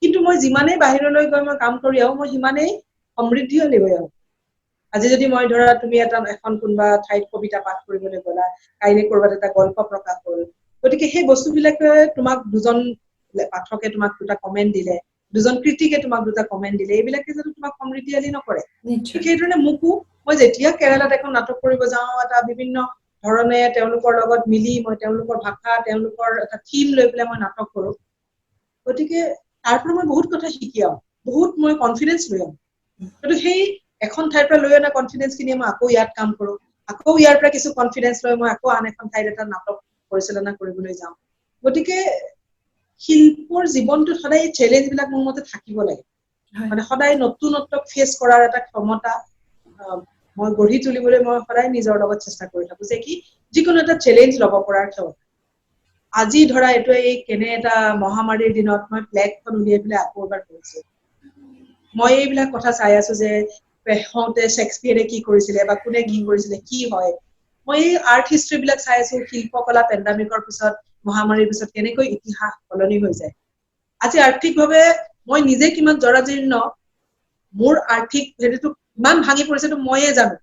কিন্তু মই যিমানেই বাহিৰলৈ গৈ মই কাম কৰি আহো, মই সিমানেই সমৃদ্ধিশালী হৈ আহো। আজি যদি মই ধৰা তুমি এখন কোনোবা ঠাইত কবিতা পাঠ কৰিবলৈ গলা, কাইলৈ কৰবাত এটা গল্প প্ৰকাশ হ'ল, গতিকে সেই বস্তুবিলাকে তোমাক দুজন পাঠকে তোমাক দুটা কমেণ্ট দিলে, দুজন ক্ৰিটিকে তোমাক দুটা কমেণ্ট দিলে, এইবিলাকে যদি তোমাক সমৃদ্ধিশালী নকৰে। ঠিক সেইধৰণে মোকো, মই যেতিয়া কেৰেলাত এখন নাটক কৰিব যাওঁ, এটা বিভিন্ন ধৰণে তেওঁলোকৰ লগত মিলি মই তেওঁলোকৰ ভাষা, তেওঁলোকৰ এটা থিম লৈ পেলাই মই নাটক কৰো, গতিকে তাৰ পৰা মই বহুত কথা শিকি আহো, বহুত মই কনফিডেন্স লৈ আহো। কিন্তু সেই এখন ঠাইৰ পৰা লৈ অনা কনফিডেন্স খিনি মই আকৌ ইয়াত কাম কৰো, আকৌ ইয়াৰ পৰা কিছু কনফিডেন্স লৈ মই আকৌ আন এখন ঠাইত এটা নাটক পৰিচালনা কৰিবলৈ যাওঁ গতিকে শিল্পৰ জীৱনটোত সদায় চ্যালেঞ্জ বিলাক মোৰ মতে থাকিব লাগে মানে সদায় নতুনত্বক ফেচ কৰাৰ এটা ক্ষমতা মই গঢ়ি তুলিবলৈ মই সদায় নিজৰ লগত চেষ্টা কৰি থাকো যে কি যিকোনো এটা চ্যালেঞ্জ ল'ব পৰাৰ ক্ষমতা আজি ধৰা এইটো এই কেনে এটা মহামাৰীৰ দিনত মই প্লেটখন উলিয়াই পেলাই আকৌ এবাৰ কৰিছো মই এইবিলাক কথা চাই আছো যে হওঁতে শেক্সপিয়াৰে কি কৰিছিলে বা কোনে কি কৰিছিলে কি হয় মই আৰ্ট হিষ্ট্ৰী বিলাক চাই আছো শিল্পকলা পেণ্ডামিকৰ পিছত মহামাৰীৰ পিছত কেনেকৈ ইতিহাস সলনি হৈ যায় আজি আৰ্থিকভাৱে মই নিজে কিমান জৰাজীৰ্ণ মোৰ আৰ্থিক হেৰিটো ইমান ভাঙি পৰিছে তো ময়ে জানো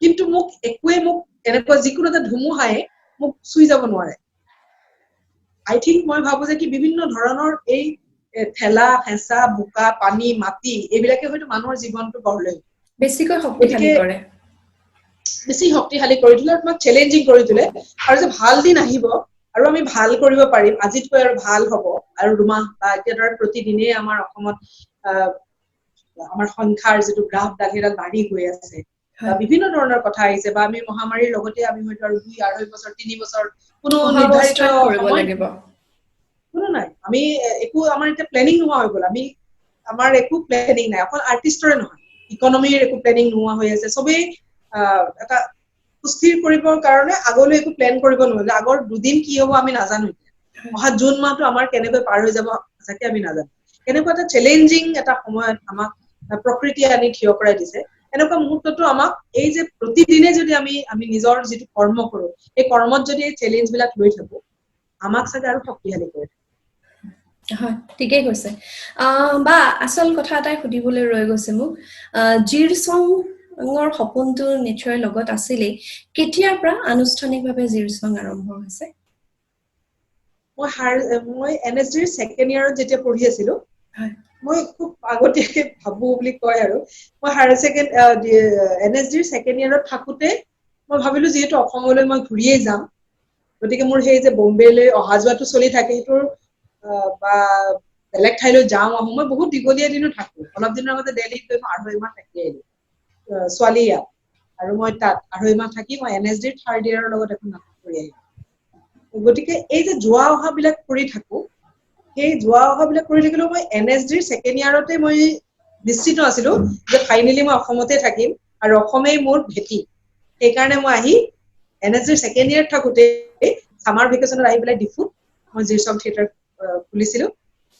কিন্তু মোক একোৱে মোক এনেকুৱা যিকোনো এটা ধুমুহাই মোক চুই যাব নোৱাৰে আই থিংক মই ভাবো যে কি বিভিন্ন ধৰণৰ এই ঠেলা ফেঁচা বোকা পানী মাটি এইবিলাকে হয়তো মানুহৰ জীৱনটো গঢ় লৈ বেছিকৈ শক্তিশালী কৰে বেছি শক্তিশালী কৰি তোলে তোমাক চ্যালেঞ্জিং কৰি তোলে আৰু যে ভাল দিন আহিব আৰু আমি ভাল কৰিব পাৰিম আজিতকৈ আৰু ভাল হ'ব আৰু দুমাহ বা এতিয়া ধৰা প্ৰতিদিনে আমাৰ অসমত আমাৰ সংখ্যাৰ যিটো গ্ৰাফ দাগেডাল বাঢ়ি গৈ আছে বিভিন্ন ধৰণৰ কথা আহিছে বা আমি মহামাৰীৰ লগতে আমি হয়তো আৰু 2-2.5 বছৰ 3 বছৰ কোনো নিৰ্ধাৰিত সময় কোনো নাই আমি একো আমাৰ এতিয়া প্লেনিং নোহোৱা হৈ গ'ল আমি আমাৰ একো প্লেনিং নাই অকল আৰ্টিষ্টৰে নহয় ইকনমিৰ একো প্লেনিং নোহোৱা হৈ আছে সবেই এটা সুস্থিৰ কৰিবৰ কাৰণে আগলৈ একো প্লেন কৰিব নোৱাৰিলে আগৰ দুদিন কি হ'ব আমি নাজানো অহা জুন মাহটো আমাৰ কেনেকৈ পাৰ হৈ যাব যাকে আমি নাজানো কেনেকুৱা এটা চ্যালেঞ্জিং এটা সময়ত আমাক প্ৰকৃতিয়ে আনি থিয় কৰাই দিছে এনেকুৱা মুহূৰ্তটো আমাক এই যে প্ৰতিদিনে যদি আমি নিজৰ যিটো কৰ্ম কৰো এই কৰ্মত যদি এই চ্যালেঞ্জ বিলাক লৈ থাকো আমাক চাগে আৰু শক্তিশালী কৰে হয় ঠিকই কৈছে বা আসল কথা এটাই সুধিবলৈ ৰৈ গৈছে মোক জিৰচঙৰ সপোনটো নিশ্চয় লগত আছিলেই কেতিয়াৰ পৰা আনুষ্ঠানিকভাৱে জিৰচং আৰম্ভ হৈছে মই এনএছডিৰ সেকেন্ড ইয়াৰত যেতিয়া পঢ়ি আছিলো মই খুব আগতীয়াকে ভাবো বুলি কয় আৰু মই হায়াৰ সেকেন্ড এনএছডিৰ সেকেন্ড ইয়াৰত থাকোতে মই ভাবিলো যেহেতু অসমলৈ মই ঘূৰিয়ে যাম গতিকে মোৰ সেই যে বম্বেলৈ অহা যোৱাটো চলি থাকে সেইটোৰ বা বেলেগ ঠাইলৈ যাওঁ আহো মই বহুত দীঘলীয়া দিনো থাকো অলপ দিনৰ আগতে দিল্লীত গৈ মই 2.5 মাহ থাকি আহিলো ছোৱালী ইয়াত আৰু মই তাত 2.5 মাহ থাকি মই এনএছডিৰ থাৰ্ড ইয়াৰৰ লগত এখন নাটক কৰি আহিলো গতিকে এই যে যোৱা অহা বিলাক কৰি থাকো সেই যোৱা অহা বিলাক কৰি থাকিলেও মই এনএছডিৰ সেকেন্ড ইয়াৰতে মই নিশ্চিত আছিলো যে ফাইনেলি মই অসমতে থাকিম আৰু অসমেই মোৰ ভেটি সেইকাৰণে মই আহি এনএছডিৰ সেকেন্ড ইয়াৰত থাকোতে সামাৰ ভেকেশনত আহি পেলাই ডিফুত মই জিৰচং থিয়েটাৰ খুলিছিলো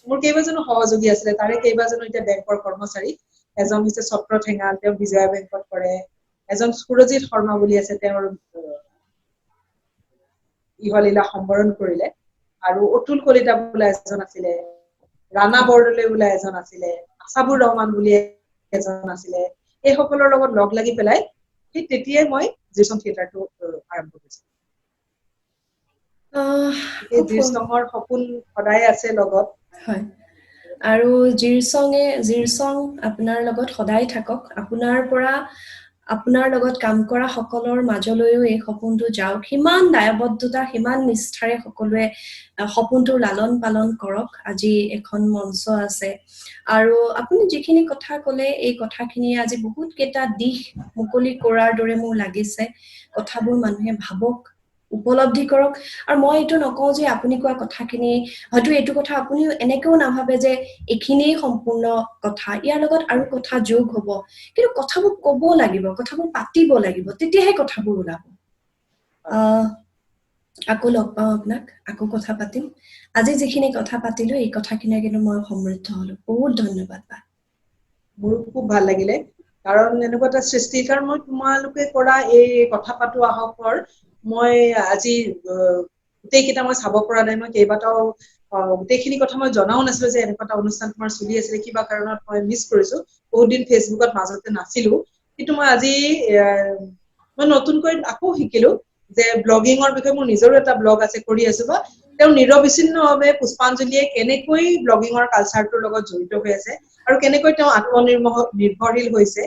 মোৰ কেইবাজনো সহযোগী আছিলে তাৰে কেইবাজনো এতিয়া বেংকৰ কৰ্মচাৰী এজন হৈছে চক্ৰ ঠেঙাল তেওঁ বিজয়া বেংকত কৰে এজন সুৰজিত শৰ্মা বুলি আছে তেওঁৰ ইহলীলা সম্বৰণ কৰিলে আৰু অতুল কলিতা বোলা এজন আছিলে ৰাণা বৰদলৈ বোলা এজন আছিলে আছাবুৰ ৰহমান বুলি এজন আছিলে এই সকলৰ লগত লগ লাগি পেলাই সেই তেতিয়াই মই জিৰচং থিয়েটাৰটো আৰম্ভ কৰিছিলো এই জিৰচঙৰ সপোন সদায় আছে লগত হয় আৰু জিৰচং আপোনাৰ লগত সদায় থাকক আপোনাৰ লগত কাম কৰা সকলৰ মাজলৈও এই সপোনটো যাওক সিমান দায়বদ্ধতা সিমান নিষ্ঠাৰে সকলোৱে সপোনটো লালন পালন কৰক আজি এখন মঞ্চ আছে আৰু আপুনি যিখিনি কথা ক'লে এই কথাখিনি আজি বহুত কেইটা দিশ মুকলি কৰাৰ দৰে মোৰ লাগিছে কথাবোৰ মানুহে ভাবক উপলব্ধি কৰক আৰু মই এইটো নকওঁ যে আপুনি কোৱা কথাখিনি হয়তো এইটো কথা আপুনিও এনেকেও নাভাবে যে এইখিনিয়ে সম্পূৰ্ণ কথা ইয়াৰ লগত আৰু কথা যোগ হ'ব কিন্তু কথাবোৰ ক'ব লাগিব কথাবোৰ পাতিব লাগিব তেতিয়াহে কথাবোৰ ওলাব আকৌ লগ পাওঁ আপোনাক আকৌ কথা পাতিম আজি যিখিনি কথা পাতিলো এই কথাখিনিয়ে কিন্তু মই সমৃদ্ধ হলো বহুত ধন্যবাদ বা মোৰ খুব ভাল লাগিলে কাৰণ এনেকুৱা এটা সৃষ্টি কাৰণ মই তোমালোকে কৰা এই কথা পাতো আহকৰ মই আজি গোটেইকেইটা মই চাব পৰা নাই মই কেইবাটাও গোটেইখিনি কথা মই জনাও নাছিলো যে এনেকুৱা এটা অনুষ্ঠান তোমাৰ চলি আছিলে কিবা কাৰণত মই মিছ কৰিছো বহুত দিন ফেচবুকত মাজতে নাছিলো কিন্তু মই আজি মই নতুনকৈ আকৌ শিকিলো যে ব্লগিঙৰ বিষয়ে মোৰ নিজৰো এটা ব্লগ আছে কৰি আছো বা তেওঁ নিৰবিচ্ছিন্নভাৱে পুষ্পাঞ্জলিয়ে কেনেকৈ ব্লগিঙৰ কালচাৰটোৰ লগত জড়িত হৈ আছে আৰু কেনেকৈ তেওঁ আত্মনিৰ্ভৰশীল হৈছে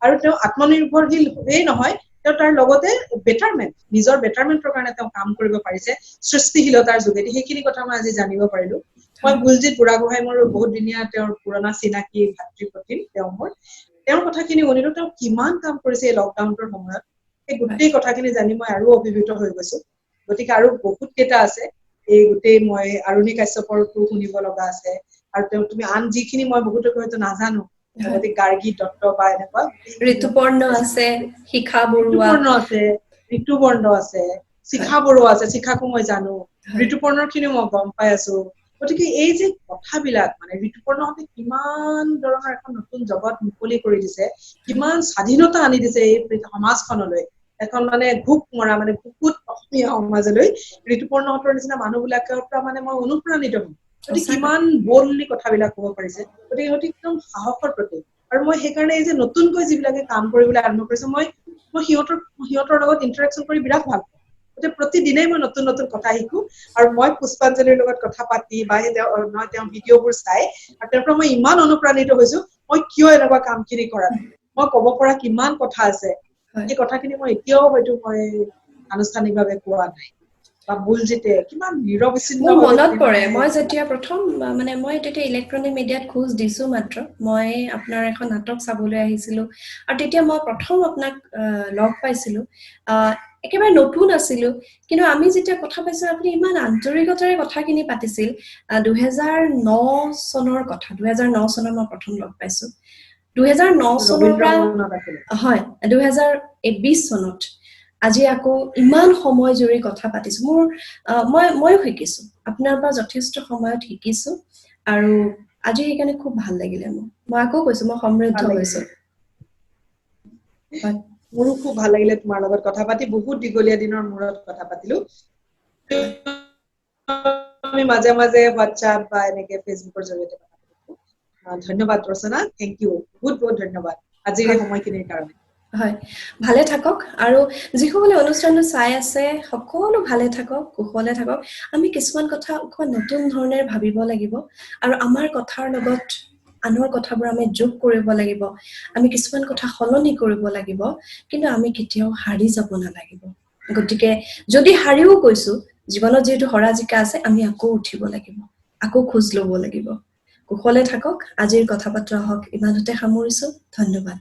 আৰু তেওঁ আত্মনিৰ্ভৰশীল হৈয়ে নহয় তেওঁ তাৰ লগতে বেটাৰমেন্ট নিজৰ বেটাৰমেন্টৰ কাৰণে তেওঁ কাম কৰিব পাৰিছে সৃষ্টিশীলতাৰ যোগেদি সেইখিনি কথা মই আজি জানিব পাৰিলো মই বুলজিত বুঢ়াগোহাঁই মোৰ বহুত দিনীয়া তেওঁৰ পুৰণা চিনাকি ভাতৃ প্ৰতীম তেওঁৰ কথাখিনি শুনিলো তেওঁ কিমান কাম কৰিছে এই লকডাউনটোৰ সময়ত এই গোটেই কথাখিনি জানি মই আৰু অভিভূত হৈ গৈছো গতিকে আৰু বহুত কেইটা আছে এই গোটেই মই আৰুণী কাশ্যপৰটো শুনিব লগা আছে আৰু তুমি আন যিখিনি মই বহুতো হয়তো নাজানো গতিকে গাৰ্গী দত্ত বা এনেকুৱা ঋতুপৰ্ণ আছে, শিখা বৰুৱা ঋতুপৰ্ণ আছে, ঋতুপৰ্ণ আছে, শিখা বৰুৱা আছে, শিখাকো মই জানো, ঋতুপৰ্ণৰ খিনিও মই গম পাই আছো গতিকে এই যে কথাবিলাক মানে ঋতুপৰ্ণহঁতে কিমান ধৰণৰ এখন নতুন জগত মুকলি কৰি দিছে কিমান স্বাধীনতা আনি দিছে এই সমাজখনলৈ এখন মানে ঘুক মৰা মানে বহুত অসমীয়া সমাজলৈ ঋতুপৰ্ণহঁতৰ নিচিনা মানুহবিলাকৰ পৰা মানে মই অনুপ্ৰাণিত হওঁ গতিকে কিমান বললি কথাবিলাক ক'ব পাৰিছে গতিকে সিহঁতি একদম সাহসৰ প্ৰতীক আৰু মই সেইকাৰণে এই যে নতুনকৈ যিবিলাকে কাম কৰিবলৈ আৰম্ভ কৰিছে মই সিহঁতৰ লগত ইণ্টাৰেকশ্যন কৰি বিৰাট ভাল পাওঁ গতিকে প্ৰতিদিনেই মই নতুন নতুন কথা শিকো আৰু মই পুষ্পাঞ্জলিৰ লগত কথা পাতি বা তেওঁ ভিডিঅ'বোৰ চাই আৰু তেওঁৰ পৰা মই ইমান অনুপ্ৰাণিত হৈছো মই কিয় এনেকুৱা কামখিনি কৰা মই ক'ব পৰা কিমান কথা আছে এই কথাখিনি মই এতিয়াও হয়তো মই আনুষ্ঠানিকভাৱে কোৱা নাই বা ভুল যেতে কিমান নিৰবিচ্ছিন্ন মোৰ মনত পৰে মই যেতিয়া প্ৰথম মানে মই তেতিয়া ইলেক্ট্ৰনিক মিডিয়াত খোজ দিছো মাত্ৰ মই আপোনাৰ এখন নাটক চাবলৈ আহিছিলো আৰু তেতিয়া মই প্ৰথম আপোনাক লগ পাইছিলো একেবাৰে নতুন আছিলো কিন্তু আমি যেতিয়া কথা পাইছো আপুনি ইমান আন্তৰিকতাৰে কথাখিনি পাতিছিল 2009 চনৰ কথা 2009 চনত মই প্ৰথম লগ পাইছো 2009 চনৰ পৰা হয় 2020 চনত আজি আকৌ ইমান সময় জুৰি কথা পাতিছো ময়ো শিকিছো আপোনাৰ পৰা যথেষ্ট সময়ত শিকিছো আৰু আজি সেইকাৰণে খুব ভাল লাগিলে মই আকৌ কৈছো মই সমৃদ্ধ হৈছো মোৰো খুব ভাল লাগিলে তোমাৰ লগত কথা পাতি বহুত দীঘলীয়া দিনৰ মূৰত কথা পাতিলো আমি মাজে মাজে হোৱাটছআপ বা এনেকে ফেচবুকৰ জৰিয়তে কথা পাতিলো ধন্যবাদ ৰচনা থেংক ইউ বহুত বহুত ধন্যবাদ আজিৰ এই সময়খিনিৰ কাৰণে হয় ভালে থাকক আৰু যিসকলে অনুষ্ঠানটো চাই আছে সকলো ভালে থাকক কুশলে থাকক আমি কিছুমান কথা নতুন ধৰণে ভাবিব লাগিব আৰু আমাৰ কথাৰ লগত আনৰ কথাবোৰ আমি যোগ কৰিব লাগিব আমি কিছুমান কথা সলনি কৰিব লাগিব কিন্তু আমি কেতিয়াও হাৰি যাব নালাগিব গতিকে যদি হাৰিও গৈছো জীৱনত যেটো হৰাজিকা আছে আমি আকৌ উঠিব লাগিব আকৌ খোজ ল'ব লাগিব কুশলে থাকক আজিৰ কথা বতৰা হওক ইমানতে সামৰিছো ধন্যবাদ